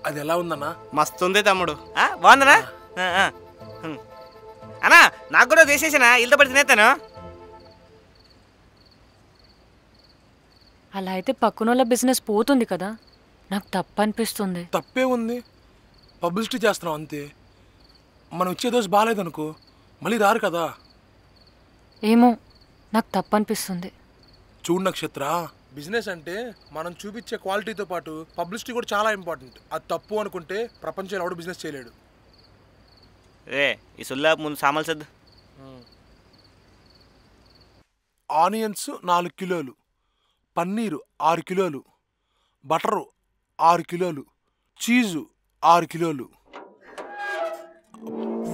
అది ఎలా ఉందన్నా? మస్తుంది తమ్ముడు. బాగుందనా? అన్నా నాకు కూడా వేసేసానా, ఇల్లు పడి తినేస్తాను. అలా అయితే పక్కనోళ్ళ బిజినెస్ పోతుంది కదా, నాకు తప్పు అనిపిస్తుంది. తప్పే ఉంది, పబ్లిసిటీ చేస్తున్నాం అంతే. మనం ఇచ్చే దోశ బాగాలేదనుకో మళ్ళీ రారు కదా. ఏమో నాకు తప్పు అనిపిస్తుంది. చూడు నక్షత్ర, బిజినెస్ అంటే మనం చూపించే క్వాలిటీతో పాటు పబ్లిసిటీ కూడా చాలా ఇంపార్టెంట్. అది తప్పు అనుకుంటే ప్రపంచంలో ఎవడు బిజినెస్ చేయలేడు. రే ఈ సుల్లా ముందు సామాన్లు సర్దు. ఆనియన్స్ 4 కిలోలు, పన్నీరు 6 కిలోలు, బటరు 6 కిలోలు, చీజు 6 కిలోలు,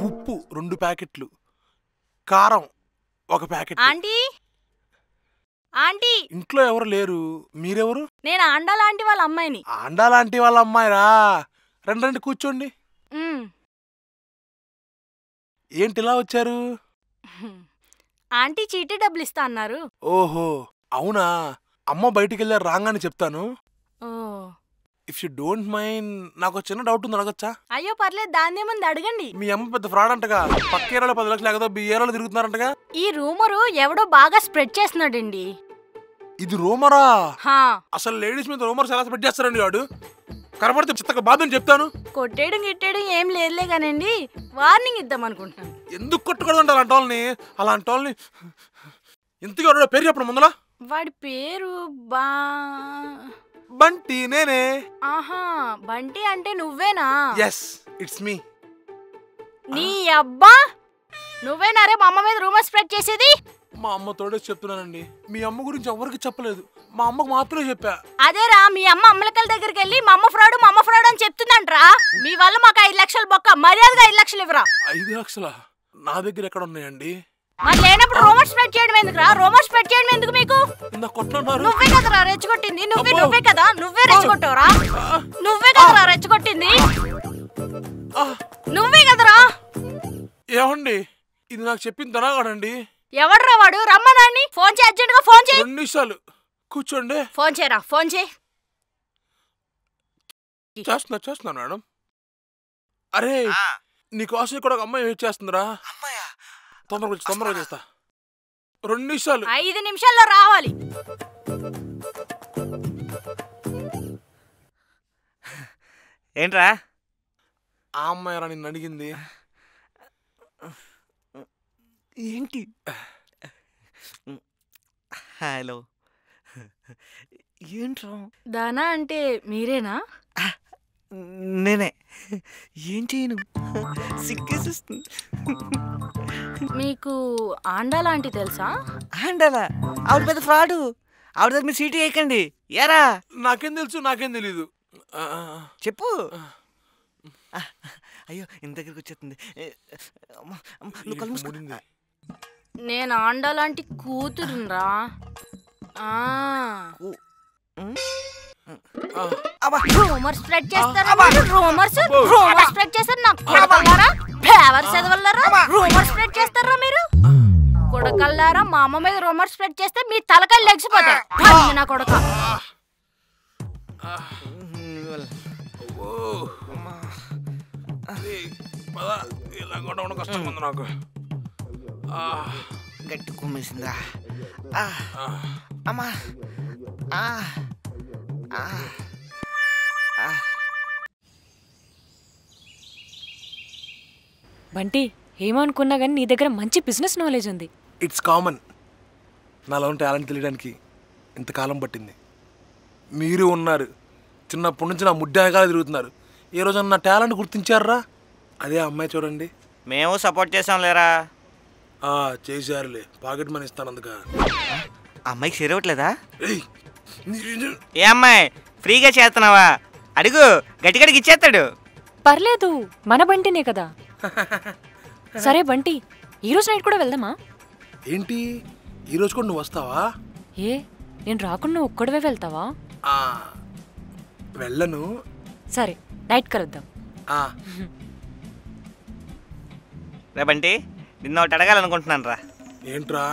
ఉప్పు ఉప్పు 2 ప్యాకెట్లు, కారం 1 ప్యాకెట్. ఆంటీ ఆంటీ ఇంట్లో ఎవరు లేరు, మీరెవరు? నేను ఆండాలాంటి వాళ్ళ అమ్మాయిని. ఆండాలాంటి వాళ్ళ అమ్మాయిరా? రండి కూర్చోండి. ఏంటి ఇలా వచ్చారు? ఆంటీ చీటీ డబ్బులు ఇస్తా అన్నారు. ఓహో అవునా? అమ్మ బయటికి వెళ్ళారు, రాగానే చెప్తాను. ఓ ఇఫ్ యూ డోంట్ మైండ్, నాకు చిన్న డౌట్ ఉంది, అడగచ్చా? అయ్యో పర్లేదు, దాన్నే ముందు అడగండి. మీ అమ్మ పెద్ద ఫ్రాడ్ అంటగా, పక్క ఏరాలో 10 లక్షలు ఎగదో ఈ ఏరాలో తిరుగుతున్నారంటగా. ఈ రూమరు ఎవడో బాగా స్ప్రెడ్ చేస్తున్నాడండి. ఇది రూమరా? హా, అసలు లేడీస్ మీద రూమర్స్ ఎలా స్ప్రెడ్ చేస్తారండి వాడు? కనపడితే చిత్తక బాధని చెప్తాను. కొట్టేయడం గిట్టేయడం ఏం లేదులే కానండి, వార్నింగ్ ఇద్దాం అనుకుంటున్నాను. ఎందుకు కొట్టుకోవడం అలాంటి వాళ్ళని ఇంతగా వాడు పేరు చెప్పడం ముందలా? వాడి పేరు బంటి. నేనే. ఆహా, బంటి అంటే నువ్వేనా? Yes, it's me. నీ అబ్బా, నువ్వేనారే మా అమ్మ మీద రూమర్ స్ప్రెడ్ చేసేది? మా అమ్మ తోడే చెప్తున్నానండి, మీ అమ్మ గురించి ఎవరికి చెప్పలేదు, మా అమ్మకు మాత్రమే చెప్పా. అదేరా, మీ అమ్మ అమ్మలకల దగ్గరికి వెళ్ళి మా అమ్మ ఫ్రాడ్ అని చెప్తుందంట్రా. మీ వల్ల మాకు 5 లక్షలు బొక్క, మర్యాదగా 5 లక్షలు ఇవ్వరా. 5 లక్షలా? నా దగ్గర ఎక్కడ ఉన్నాయండి? మరి లేనప్పుడు రూమర్ స్ప్రెడ్ చేయడం ఎందుకురా? రూమర్ స్ప్రెడ్ చేయడం ఎందుకు మీకు? నువ్వే కదరా రెచ్చగొట్టింది, నువ్వే కదా, నువ్వే రెచ్చగొట్టావురా. నువ్వే కదరా రెచ్చగొట్టింది, నువ్వే కదరా. ఏమండి, ఇది నాకు చెప్పింది తనగాడండి. ఎవడ్రా వాడు? రమ్మనాన్ని. ఫోన్ చేయి, అర్జెంట్ గా ఫోన్ చేయి. 2 నిమిషాలు కూర్చోండి. ఫోన్ చేయరా, ఫోన్ చేయి. చేస్తున్నా మేడం. అరే నీకోసం ఇక్కడ ఒక అమ్మాయి వెయిట్ చేస్తుందిరా. తొందరగా చేస్తా. 2 నిమిషాలు. 5 నిమిషాల్లో రావాలి. ఏంట్రా? ఆ అమ్మాయి రా నిన్ను అడిగింది. ఏంటి? హలో, ఏంట్రా? దానా అంటే మీరేనా? నేనే. ఏం చేయను, సిగ్గేసేస్తుంది. మీకు ఆండాలాంటి తెలుసా? ఆండాలా? ఆవిడ పెద్ద ఫ్రాడు. ఆవిడ దగ్గర మీరు సీటీ వేయకండి. ఏరా? నాకేం తెలుసు, నాకేం తెలీదు. చెప్పు. అయ్యో, ఇంత దగ్గరికి వచ్చేస్తుంది. నువ్వు కళ్ళు మూసుకుంది. నేను ఆండాలాంటి కూతురురా. రూమర్ స్ప్రెడ్ చేస్తారా? రూమర్ స్ప్రెడ్ చేస్తారు నా కొడకల్లారా, ఫేవర్ చదవల్లారా. రూమర్ స్ప్రెడ్ చేస్తారా మీరు కొడకల్లారా? మా అమ్మ మీద రూమర్ స్ప్రెడ్ చేస్తే మీ తలకాయలు లెగిసిపోతాయి నా కొడక. ఇలా కూడా కష్టంగా ఉంది నాకు. గట్టి కుమ్మేసిందా? అమ్మా, బంటి, ఏమనుకున్నా కానీ నీ దగ్గర మంచి బిజినెస్ నాలెడ్జ్ ఉంది. It's common. నాలో టాలెంట్ తెలియడానికి ఇంతకాలం పట్టింది. మీరు ఉన్నారు, చిన్నప్పటి నుంచి నా ముడ్డాగా తిరుగుతున్నారు. ఏ రోజు నా టాలెంట్ గుర్తించారా? అదే అమ్మాయి చూడండి. మేము సపోర్ట్ చేసాం లేరా? చేశారులే, పాకెట్ మనీ ఇస్తాను అందుక. అమ్మాయికి చేరవట్లేదా? ఏ అమ్మాయి, ఫ్రీగా చేస్తున్నావా? అడుగు, గట్టిగడికి ఇచ్చేస్తాడు. పర్లేదు, మన బంటినే కదా. సరే బంటి, ఈరోజు నైట్ కూడా వెళ్దామా? ఏంటి, ఈరోజు కూడా నువ్వు వస్తావా? ఏ, నేను రాకుండా ఒక్కడవే వెళ్తావా? వెళ్ళను. సరే, నైట్ కలుద్దాం. రే బంటి, నిన్న ఒకటి అడగాలనుకుంటున్నాను రా. ఏంట్రా?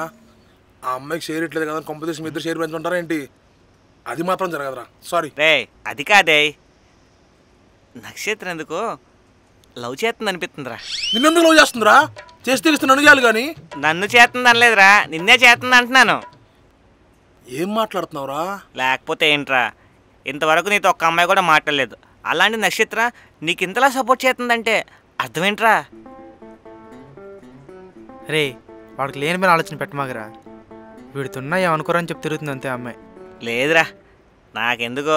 ఆ అమ్మాయికి షేర్ ఇట్లేదు కదా, కాంపిటీషన్ ఇద్దరు షేర్ పెంచుకుంటారా ఏంటి? అది మాత్రం జరగదురా, సారీ. రే అది కాదే, నక్షత్రం ఎందుకు లవ్ చేస్తుంది అనిపిస్తుందిరా. నిన్నెందుకు లవ్ చేస్తుందిరా? చేస్తే నన్ను చేయాలి కానీ. నన్ను చేస్తుంది అనలేదురా, నిన్నే చేస్తుంది అంటున్నాను. ఏం మాట్లాడుతున్నావురా? లేకపోతే ఏంట్రా, ఇంతవరకు నీతో ఒక్క అమ్మాయి కూడా మాట్లాడలేదు. అలాంటి నక్షత్ర నీకు ఇంతలా సపోర్ట్ చేస్తుందంటే అర్థం ఏంట్రా? రే, వాడికి లేని మీద ఆలోచన పెట్టమాగరా. వీడితున్నా ఏమనుకోరని చెప్పి తిరుగుతుంది అంతే అమ్మాయి. లేదురా, నాకెందుకో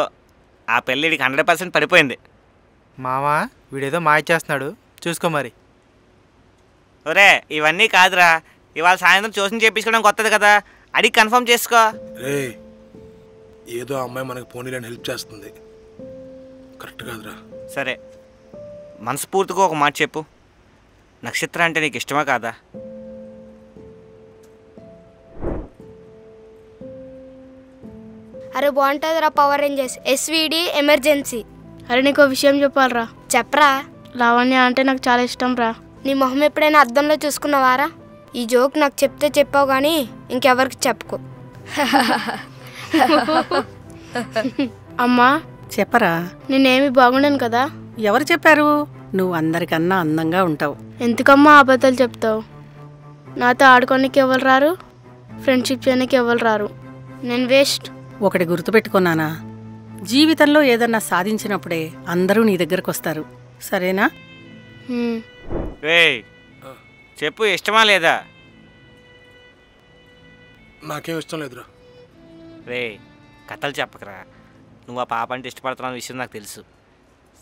ఆ పెళ్ళిడికి 100% పడిపోయింది. మావా, వీడేదో మాయ చేస్తున్నాడు, చూసుకో మరి. ఒరే, ఇవన్నీ కాదురా, ఇవాళ సాయంత్రం ట్యూషన్ చేయించుకోవడం కొత్తది కదా, అడిగి కన్ఫర్మ్ చేసుకో. రే, ఏదో అమ్మాయి మనకి పోనీలని హెల్ప్ చేస్తుంది, కరెక్ట్ కాదురా. సరే, మనస్ఫూర్తిగా ఒక మాట చెప్పు. నక్షత్ర అంటే నీకు ఇష్టమా కాదా? అరే బాగుంటుంది రా పవర్ రేంజర్స్ ఎస్విడి ఎమర్జెన్సీ. అరే నీకు విషయం చెప్పాలరా. చెప్పరా. లావణ్య అంటే నాకు చాలా ఇష్టం రా. నీ మొహం ఎప్పుడైనా అద్దంలో చూసుకున్నావారా? ఈ జోక్ నాకు చెప్తే చెప్పావు కానీ ఇంకెవరికి చెప్పుకో. అమ్మా చెప్పరా. నేనేమి బాగుండను కదా? ఎవరు చెప్పారు? నువ్వు అందరికన్నా అందంగా ఉంటావు. ఎందుకమ్మా అబద్ధాలు చెప్తావు? నాతో ఆడుకోనికి ఎవరు రారు, ఫ్రెండ్షిప్ చేయడానికి ఎవరు రారు. నేను వేస్ట్. ఒకటి గుర్తుపెట్టుకున్నానా, జీవితంలో ఏదన్నా సాధించినప్పుడే అందరూ నీ దగ్గరకు వస్తారు. సరేనా? చెప్పు, ఇష్టమా లేదా? నాకేం ఇష్టం లేదురా. రే కథలు చెప్పకరా. నువ్వు ఆ పాప అంటే ఇష్టపడుతున్న విషయం నాకు తెలుసు.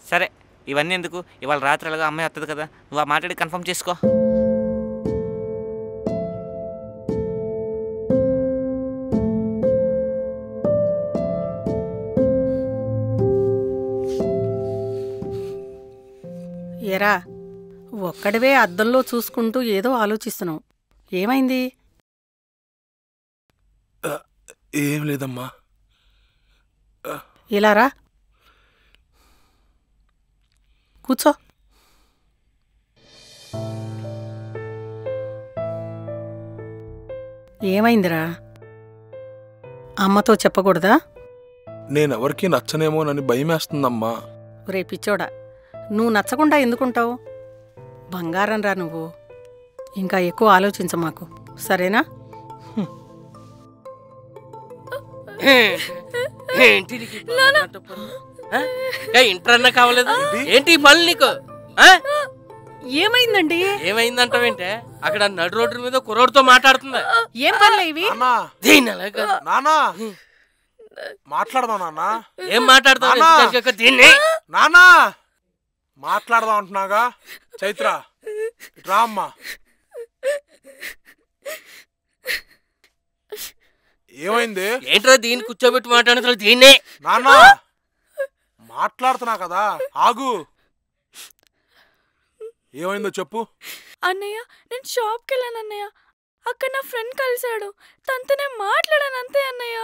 సరే ఇవన్నీ ఎందుకు, ఇవాళ రాత్రి అలాగా అమ్మాయి వస్తుంది కదా, నువ్వు ఆ మాట్లాడి కన్ఫర్మ్ చేసుకో. ఏరా, ఒక్కడివే అద్దంలో చూసుకుంటూ ఏదో ఆలోచిస్తున్నావు. ఏమైంది? ఏం లేదమ్మా. ఇలా రా, కూర్చో. ఏమైందిరా? అమ్మతో చెప్పకూడదా? నేనెవరికి నచ్చనేమోనని భయమేస్తుందమ్మా. రే పిచ్చోడా, నువ్వు నచ్చకుండా ఎందుకుంటావు? బంగారం రా నువ్వు. ఇంకా ఎక్కువ ఆలోచించ మాకు, సరేనా? ఇంటర్ అన్నా కావలేదు ఏంటి ఈ పనులు నీకు? ఏమైందండి? ఏమైందంటావేంటే? అక్కడ నడు రోడ్డు మీద కుర్రోడితో మాట్లాడుతుందా? ఏం పనులు ఇవి? నానా మాట్లాడదాం నాన్నా. ఏం మాట్లాడతావు దీన్ని? నానా మాట్లాడదాం అంటున్నాగా. చైత్ర రా అమ్మా. ఏమైంది? ఏంట్రా దీన్ని కూర్చోబెట్టి మాట్లాడుతున్నా? దీన్నే నాన్నా మాట్లాడుతున్నా కదా, ఆగు. ఏమైందో చెప్పు. అన్నయ్య, నేను షాప్కి వెళ్ళాను అన్నయ్య. అక్కడ నా ఫ్రెండ్ కలిశాడు. తనతో నేను మాట్లాడాను అంతే అన్నయ్య.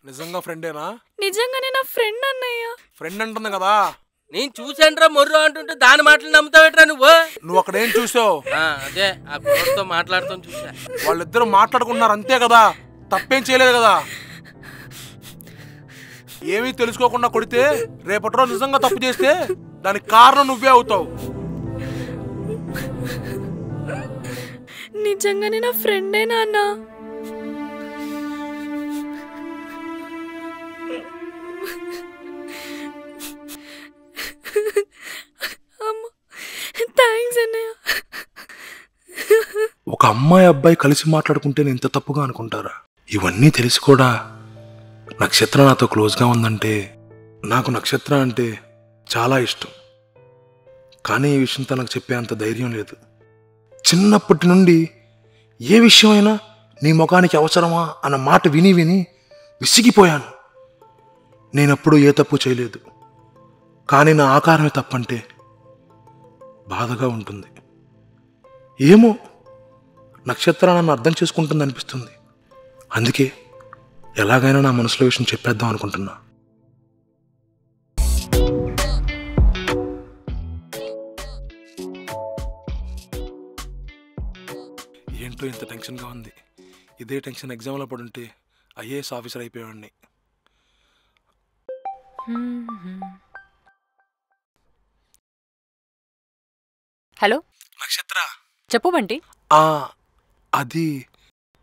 నిజంగా ఫ్రెండేనా? నిజంగానే నా ఫ్రెండ్ అన్నయ్య. ఫ్రెండ్ అంటుంది కదా. నేను చూసానురా మొర్రు అంటుంటే దాని మాటలు నమ్ముతావేట్రా నువ్వు? నువ్వు అక్కడ ఏం చూసావు? అదే ఆ కుర్రోడితో మాట్లాడుతూ చూసా. వాళ్ళిద్దరు మాట్లాడుకుంటున్నారు అంతే కదా, తప్పేం చేయలేదు కదా. ఏమీ తెలుసుకోకుండా కొడితే రేపటి రోజు నిజంగా తప్పు చేస్తే దానికి కారణం నువ్వే అవుతావు. నిజంగానే నా ఫ్రెండేనా అన్న? థ్యాంక్స్ అన్నయ్య. ఒక అమ్మాయి అబ్బాయి కలిసి మాట్లాడుకుంటే ఇంత తప్పుగా అనుకుంటారా? ఇవన్నీ తెలిసి కూడా నక్షత్ర నాతో క్లోజ్గా ఉందంటే నాకు నక్షత్ర అంటే చాలా ఇష్టం. కానీ ఈ విషయం తనకు చెప్పే అంత ధైర్యం లేదు. చిన్నప్పటి నుండి ఏ విషయమైనా నీ ముఖానికి అవసరమా అన్న మాట విని విని విసిగిపోయాను. నేనెప్పుడూ ఏ తప్పు చేయలేదు, కానీ నా ఆకారమే తప్పంటే బాధగా ఉంటుంది. ఏమో నక్షత్ర నన్ను అర్థం చేసుకుంటుంది అనిపిస్తుంది. అందుకే ఎలాగైనా నా మనసులో విషయం చెప్పేద్దాం అనుకుంటున్నా. ఏంటో ఇంత టెన్షన్గా ఉంది. ఇదే టెన్షన్ ఎగ్జామ్లో పడుంటే ఐఏఎస్ ఆఫీసర్ అయిపోయాడిని. హలో నక్షత్ర, చెప్పు బంటి. అది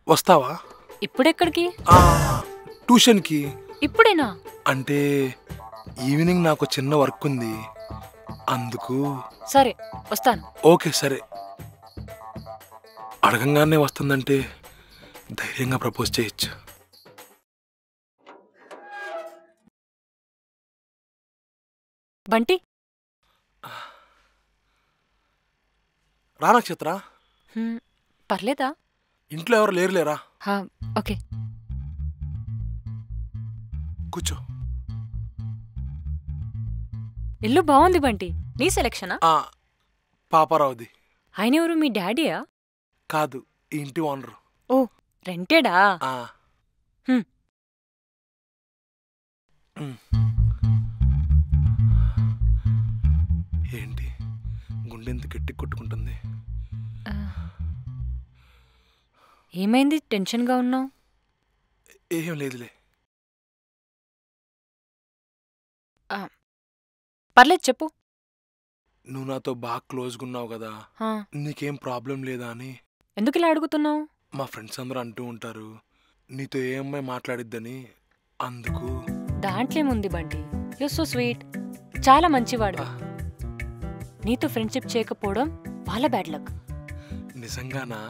వస్తావా? ఇప్పుడెక్కడికి? ట్యూషన్కి. ఇప్పుడేనా? అంటే ఈవినింగ్ నాకు చిన్న వర్క్ ఉంది, అందుకు. సరే వస్తాను. ఓకే సరే. అడగంగానే వస్తుందంటే ధైర్యంగా ప్రపోజ్ చేయొచ్చు. బంటి రా నక్షత్ర. పర్లేదా? ఇంట్లో ఎవరు లేరులేరా? ఓకే కూర్చో. ఇల్లు బాగుంది బంటి. నీ సెలెక్షనా? పాపారావుది. ఆయన ఎవరు, మీ డాడీయా? కాదు, ఈ ఇంటి ఓనరు. ఓ, రెంటెడా? ఏంటి గుండె ఎంత గట్టి కొట్టుకుంటుంది? ఏమైంది, టెన్షన్గా ఉన్నావు? ఏం లేదులే. పర్లేదు చెప్పు. నువ్వు నాతో బాగా క్లోజ్గా ఉన్నావు కదా, నీకేం ప్రాబ్లం లేదా అని. ఎందుకు ఇలా అడుగుతున్నావు? మా ఫ్రెండ్స్ అందరూ అంటూ ఉంటారు నీతో ఏ అమ్మాయి మాట్లాడిద్దని, అందుకు. దాంట్లో ఏముంది బంటి, యు సో స్వీట్, చాలా మంచివాడు. నీతో ఫ్రెండ్షిప్ చేయకపోవడం వాళ్ళ బ్యాడ్ లక్. నిజంగానా?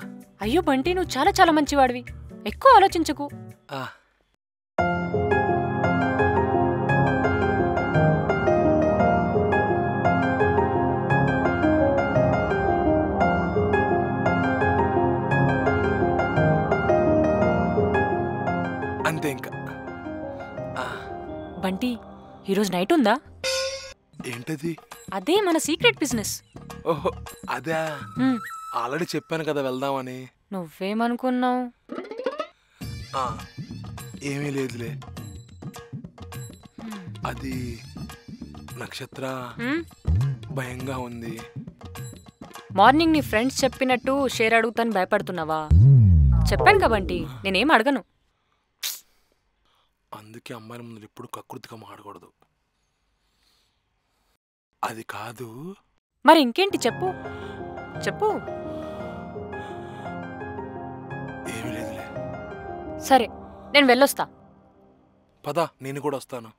అయ్యో బంటి, నువ్వు చాలా చాలా మంచివాడివి, ఎక్కువ ఆలోచించకు. అంతే ఇంకా. బంటి, ఈరోజు నైట్ ఉందా? ఏంటది? అదే మన సీక్రెట్ బిజినెస్. ఓహో అదే, ఆల్రెడీ చెప్పాను కదా వెళ్దామని. నువ్వేమనుకున్నావు? ఏమీ లేదులే. అది నక్షత్ర భయంగా ఉంది. మార్నింగ్ నీ ఫ్రెండ్స్ చెప్పినట్టు షేర్ అడుగుతాను భయపడుతున్నావా? చెప్పాను కబంటి, నేనేం అడగను. అందుకే అమ్మాయిల ముందు ఎప్పుడు కకృతిగా మాడకూడదు. అది కాదు. మరి ఇంకేంటి చెప్పు చెప్పు. ఏమీ లేదులే. సరే, నేను వెళ్ళొస్తా. పద, నేను కూడా వస్తాను.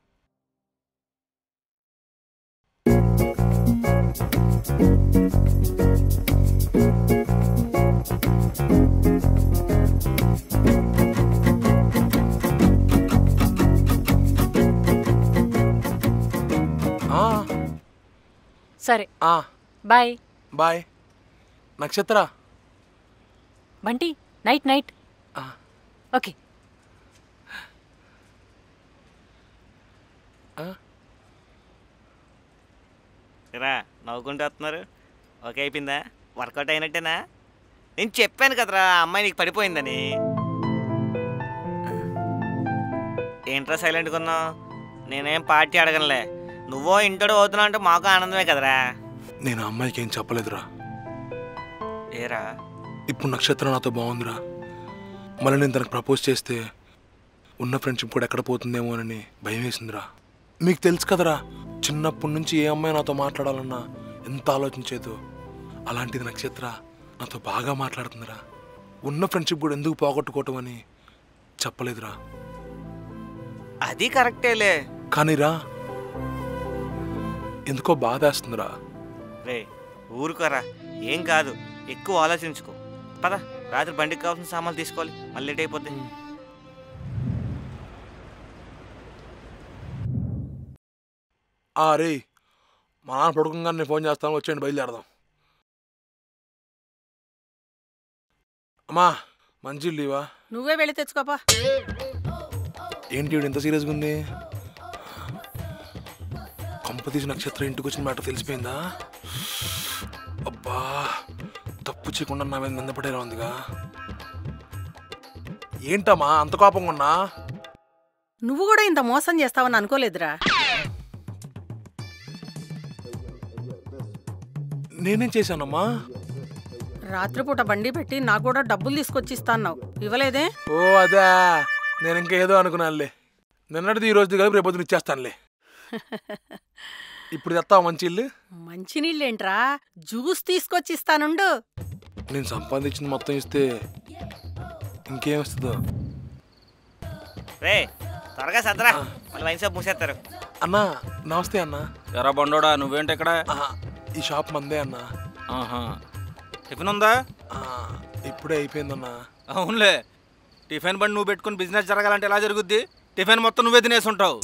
సరే, బాయ్. బాయ్ నక్షత్ర. Bunty, night night. ఓకే. రా, నవ్వుకుంటూ వస్తున్నారు. ఓకే అయిపోయిందా? వర్కౌట్ అయినట్టేనా? నేను చెప్పాను కదరా అమ్మాయి నీకు పడిపోయిందని. ఏంట్రా సైలెంట్గా ఉన్నావు? నేనేం పార్టీ అడగనులే. నువ్వో ఇంటోడు అవుతున్నావు అంటే మాకు ఆనందమే కదరా. నేను అమ్మాయికి ఏం చెప్పలేదురా. ఏరా, ఇప్పుడు నక్షత్రం నాతో బాగుందిరా. మళ్ళీ నేను తనకు ప్రపోజ్ చేస్తే ఉన్న ఫ్రెండ్షిప్ కూడా ఎక్కడ పోతుందేమోనని భయం వేసిందిరా. మీకు తెలుసు కదరా, చిన్నప్పటి నుంచి ఏ అమ్మాయి నాతో మాట్లాడాలన్నా ఎంత ఆలోచించేదో, అలాంటిది నక్షత్ర నాతో బాగా మాట్లాడుతుందిరా. ఉన్న ఫ్రెండ్షిప్ కూడా ఎందుకు పోగొట్టుకోవటం అని చెప్పలేదురా. అది కరెక్టేలే. కానీరా, ఎందుకో బాధేస్తుందిరా. రే ఊరుకోరా, ఏం కాదు, ఎక్కువ ఆలోచించుకో. పద, రాత్రి బండికి కావాల్సిన సామాన్లు తీసుకోవాలి, మళ్ళీ లేట్ అయిపోద్ది. రే, మా నాన్న పడుకోగానే నేను ఫోన్ చేస్తాను, వచ్చేయండి బయలుదేరదాం. అమ్మా, మంచి లీవా? నువ్వే వెళ్ళి తెచ్చుకోపా. ఏంటి ఎంత సీరియస్గా ఉంది? కంపతీసి నక్షత్రం ఇంటికి వచ్చిన మ్యాటర్ తెలిసిపోయిందా? అబ్బా, తప్పు చేయకుండా నా మీద నిందపడేలా ఉందిగా. ఏంటమ్మా అంత కోపంగా ఉన్నా? నువ్వు కూడా ఇంత మోసం చేస్తావని అనుకోలేదురా. నేనేం చేశానమ్మా? రాత్రిపూట బండి పెట్టి నాకు కూడా డబ్బులు తీసుకొచ్చి ఇస్తాన్నావు, ఇవ్వలేదే? ఓ అదా, నేను ఇంకేదో అనుకున్నానులే. నిన్నటిది ఈ రోజుది కలిపి రేపొద్దున ఇచ్చేస్తానులే. ఇప్పుడు తెస్తావా మంచిళ్ళు? మంచినీళ్ళేంట్రా, జ్యూస్ తీసుకొచ్చి ఇస్తానుండు. నేను సంపాదించింది మొత్తం ఇస్తే ఇంకేం వస్తుందో. రే త్వరగా సదరా, మళ్ళీ వైన్ షాప్ మూసేస్తారు. అన్నా నమస్తే అన్నా. ఎరా బండోడా, నువ్వేంటి ఇక్కడ? ఈ షాప్ మందే అన్నా. టిఫిన్ ఉందా? ఇప్పుడే అయిపోయిందన్నా. అవునులే, టిఫిన్ బండి నువ్వు పెట్టుకుని బిజినెస్ జరగాలంటే ఎలా జరుగుద్ది? టిఫిన్ మొత్తం నువ్వే తినేసి ఉంటావు.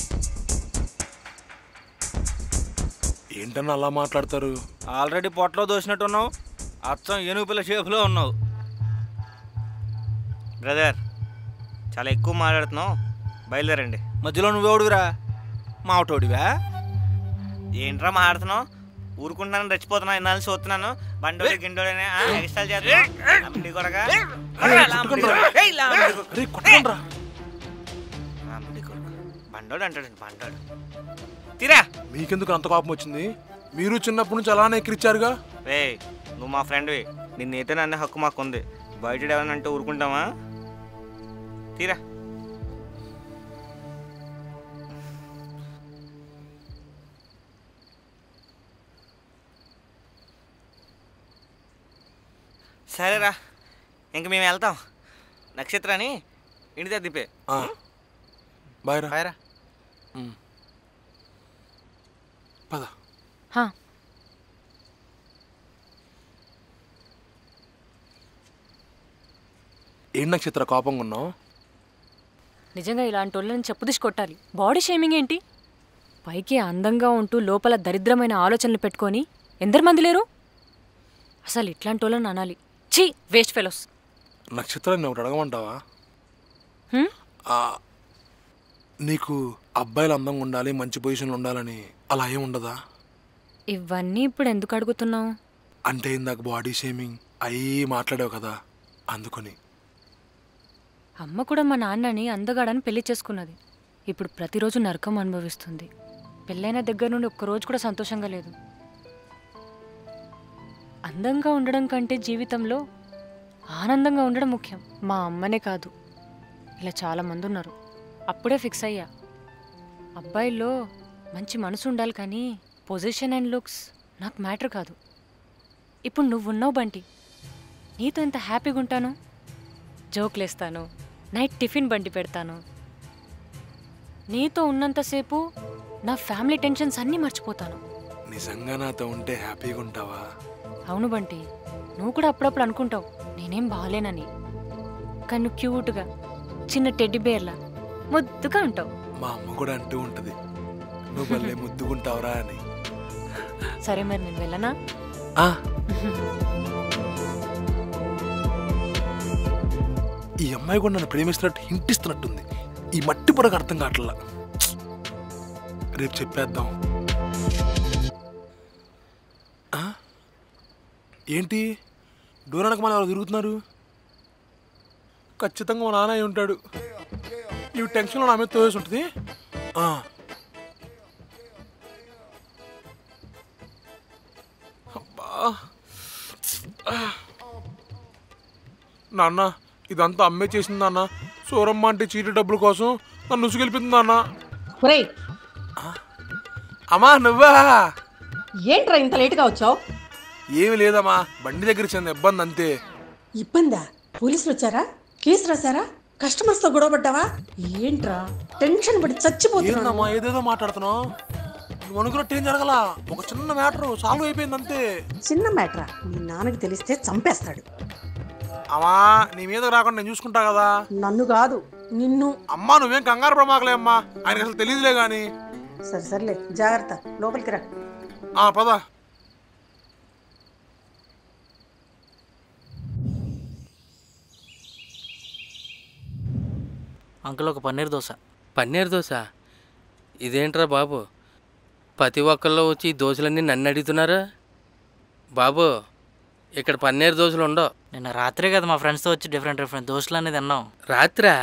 ఏంటన్నా అలా మాట్లాడతారు? ఆల్రెడీ పొట్టలో దోసినట్టున్నావు, అచ్చం ఏనుగు పిల్ల షేపులో ఉన్నావు. బ్రదర్, చాలా ఎక్కువ మాట్లాడుతున్నావు, బయలుదేరండి. మధ్యలో నువ్వెవడుగురా? మావటోడివా? ఏంట్రా మాట్లాడుతున్నావు? ఊరుకుంటున్నాను, రెచ్చిపోతున్నా, ఇన్నాళ్ళు చూస్తున్నాను. బండోడి గిండోడనే ఎక్స్ట్రా చేస్తాను కొడగా. బండోడు అంటాడండి, బండోడు. తీరా మీకెందుకు అంత కోపం వచ్చింది? మీరు చిన్నప్పటి నుంచి అలానే ఎక్కిరిచ్చారుగా. రే నువ్వు మా ఫ్రెండ్వి, నిన్నైతే నన్ను హక్కు మాకుంది. బయట ఏమైనా అంటే ఊరుకుంటామా? తీరా. సరేరా, ఇంక మేము వెళ్తాం. నక్షత్రాన్ని ఇంటి దగ్గర దింపే. బాయ్రా. బాయ్రా. పద. ఏం నక్షత్ర కోపంగా ఉన్నావు? నిజంగా ఇలాంటి వాళ్ళని చెప్పుదిసి కొట్టాలి. బాడీ షేమింగ్ ఏంటి? పైకి అందంగా ఉంటూ లోపల దరిద్రమైన ఆలోచనలు పెట్టుకొని ఎందరు లేరు? అసలు ఇట్లాంటి వాళ్ళని అనాలి. ఛీ, వేస్ట్ ఫెలోస్. నక్షత్రాన్ని ఒకటి అడగమంటావా? నీకు అబ్బాయిలు అందంగా ఉండాలి, మంచి పొజిషన్లో ఉండాలని అలా ఏం ఉండదా? ఇవన్నీ ఇప్పుడు ఎందుకు అడుగుతున్నావు? అంటే ఇందాక బాడీ షేమింగ్ అయ్యి మాట్లాడావు కదా, అందుకని. అమ్మ కూడా మా నాన్నని అందగాడని పెళ్లి చేసుకున్నది. ఇప్పుడు ప్రతిరోజు నరకం అనుభవిస్తుంది. పెళ్ళైన దగ్గర నుండి ఒక్కరోజు కూడా సంతోషంగా లేదు. అందంగా ఉండడం కంటే జీవితంలో ఆనందంగా ఉండడం ముఖ్యం. మా అమ్మనే కాదు, ఇలా చాలామంది ఉన్నారు. అప్పుడే ఫిక్స్ అయ్యా, అబ్బాయిల్లో మంచి మనసు ఉండాలి కానీ పొజిషన్ అండ్ లుక్స్ నాకు మ్యాటర్ కాదు. ఇప్పుడు నువ్వున్నావు బంటి, నీతో ఎంత హ్యాపీగా ఉంటాను. జోక్లేస్తాను, నైట్ టిఫిన్ బండి పెడతాను. నీతో ఉన్నంతసేపు నా ఫ్యామిలీ టెన్షన్స్ అన్నీ మర్చిపోతాను. నిజంగా నాతో ఉంటే హ్యాపీగా ఉంటావా? అవును బంటి, నువ్వు కూడా అప్పుడప్పుడు అనుకుంటావు నేనేం బాగాలేనని. కానీ నువ్వు క్యూట్గా చిన్న టెడ్డీ బేర్లా ముద్దుగా ఉంటావు. మా అమ్మ కూడా అంటూ ఉంటది నువ్వు భలే ముద్దుకుంటావురా అని. సరే మరి నేను వెళ్ళనా? ఈ అమ్మాయి కూడా నన్ను ప్రేమిస్తున్నట్టు హింటిస్తున్నట్టుంది. ఈ మట్టి పొరకు అర్థం కావట్లా. రేపు చెప్పేద్దాం. ఏంటి డోర్ అనక మళ్ళీ ఎవరు తిరుగుతున్నారు? ఖచ్చితంగా మా నాన్న అయి ఉంటాడు. ఈ టెన్షన్లో నా మీద తోసి ఉంటుంది. అబ్బా నాన్న, ఇదంతా అమ్మే చేసింది నాన్న. సూరమ్మ అంటే చీటీ డబ్బుల కోసం నన్ను ఉసుకెళ్ళిపోతుంది నాన్న. అమ్మా నువ్వా? ఏంట్రా ఇంత లేటుగా వచ్చావు? ఏమి లేదమ్మా, బండి దగ్గర చిన్న ఇబ్బంది అంతే. ఇబ్బందా? పోలీసులు వచ్చారా? కేసు రాశారా? కస్టమర్స్ తో గొడవ పడ్డావా? ఏంట్రా టెన్షన్ పడి చచ్చిపోతున్నా? ఏదేదో మాట్లాడుతున్నావు. నువ్వు అనుకున్నట్టు ఏం జరగల. ఒక చిన్న మ్యాటర్ సాల్వ్ అయిపోయింది అంతే. చిన్న మ్యాటరా? మీ నాన్నకి తెలిస్తే చంపేస్తాడు. అమ్మా నీ మీద రాకుండా నేను చూసుకుంటా కదా. నన్ను కాదు నిన్ను. అమ్మా నువ్వేం కంగారు పడమాకలే అమ్మా, ఆయనకి అసలు తెలియదులే గాని. సర్లే జాగ్రత్త, లోపలికి రా. పద. అంకుల్ ఒక పన్నీర్ దోశ. పన్నీర్ దోశ? ఇదేంట్రా బాబు, ప్రతి ఒక్కళ్ళు వచ్చి ఈ దోశలన్నీ నన్ను అడుగుతున్నారు. బాబు ఇక్కడ పన్నీర్ దోశలు ఉండవు. నిన్న రాత్రే కదా మా ఫ్రెండ్స్తో వచ్చి డిఫరెంట్ దోశలు అనేది తిన్నాం. రాత్రా?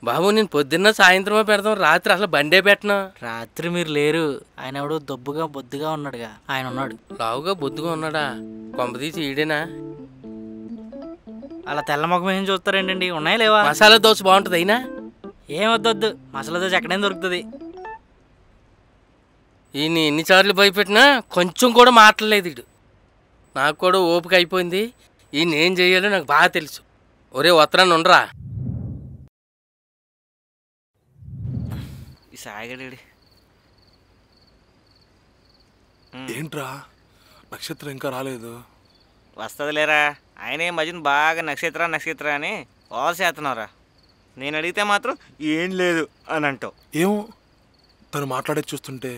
బాబు నేను పొద్దున్న సాయంత్రమే పెడతాం, రాత్రి అసలు బండే పెట్టను. రాత్రి మీరు లేరు. ఆయన ఎవడో దొబ్బుగా బొద్దుగా ఉన్నాడుగా, ఆయన ఉన్నాడు. లావుగా బొద్దుగా ఉన్నాడా? కొంపదీసి ఈడేనా? అలా తెల్ల ముఖం ఏం చూస్తారేంటండి? ఉన్నాయా లేవా? మసాలా దోశ బాగుంటుంది అయినా? ఏం వద్దొద్దు, మసాలా దోశ ఎక్కడైనా దొరుకుతుంది. ఈయన ఎన్నిసార్లు భయపెట్టినా కొంచెం కూడా మాట్లాడలేదు వీడు. నాకు కూడా ఓపిక అయిపోయింది. ఈయన ఏం చెయ్యాలో నాకు బాగా తెలుసు. ఒరే ఉత్తరాన్ని ఉండరా. ఈ సాయిగడి ఏంట్రా నక్షత్రం ఇంకా రాలేదు? వస్తుంది లేరా, ఆయన ఈ మధ్యన బాగా నక్షత్ర అని ఆల్ చేస్తున్నారా. నేను అడిగితే మాత్రం ఏం లేదు అని అంటావు. ఏమో తను మాట్లాడే చూస్తుంటే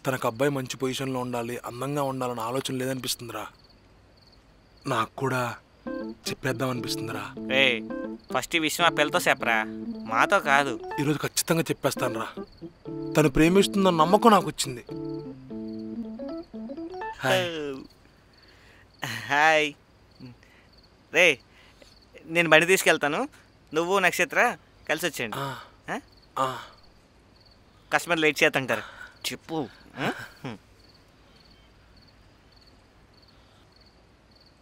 తనకు అబ్బాయి మంచి పొజిషన్లో ఉండాలి, అందంగా ఉండాలని ఆలోచన లేదనిపిస్తుందిరా. నాకు కూడా చెప్పేద్దాం అనిపిస్తుందిరా. రే ఫస్ట్ ఈ విషయం ఆ పిల్లతో చెప్పరా, మాతో కాదు. ఈరోజు ఖచ్చితంగా చెప్పేస్తాను రా. తను ప్రేమిస్తుందన్న నమ్మకం నాకు వచ్చింది. హాయ్ రే, నేను బండి తీసుకెళ్తాను, నువ్వు నక్షత్ర కలిసి వచ్చేయండి. కస్టమర్ లేట్ చేస్తుంటారు, చెప్పు.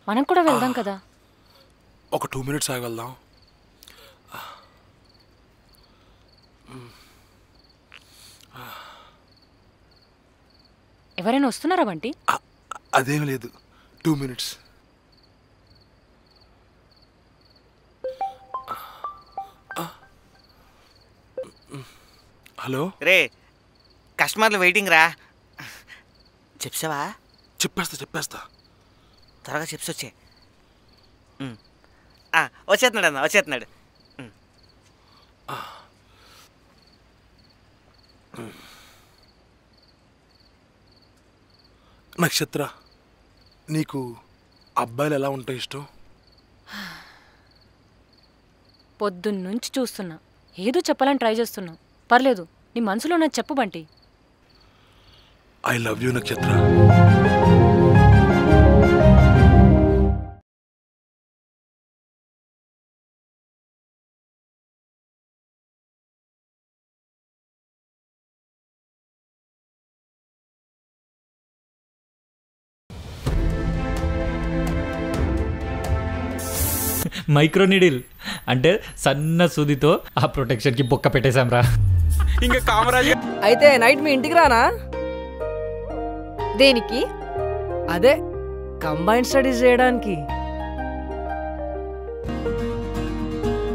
మనం కూడా వెళ్దాం కదా. ఒక 2 minutes ఆగి వెళ్దాం. ఎవరైనా వస్తున్నారా బంటి? అదేం లేదు, 2 minutes. హలో రే, కస్టమర్లు వెయిటింగ్ రా. చెప్పావా? చెప్పేస్తా. త్వరగా చెప్పి వచ్చే. వచ్చేస్తున్నాడు అన్న, వచ్చేస్తున్నాడు. నక్షత్ర, నీకు అబ్బాయిలు ఎలా ఉంటే ఇష్టం? పొద్దున్నుంచి చూస్తున్నా, ఏదో చెప్పాలని ట్రై చేస్తున్నా. పర్లేదు, నీ మనసులో ఉన్నది చెప్పు బంటి. ఐ లవ్ యూ నక్షత్ర. మైక్రో నీడిల్ అంటే సన్న సూదితో ఆ ప్రొటెక్షన్కి బొక్క పెట్టేశాం రా. ఇంకా కామరాజ్ అయితే నైట్ మీ ఇంటికి రానా? దేనికి? అదే కంబైన్డ్ స్టడీస్ చేయడానికి.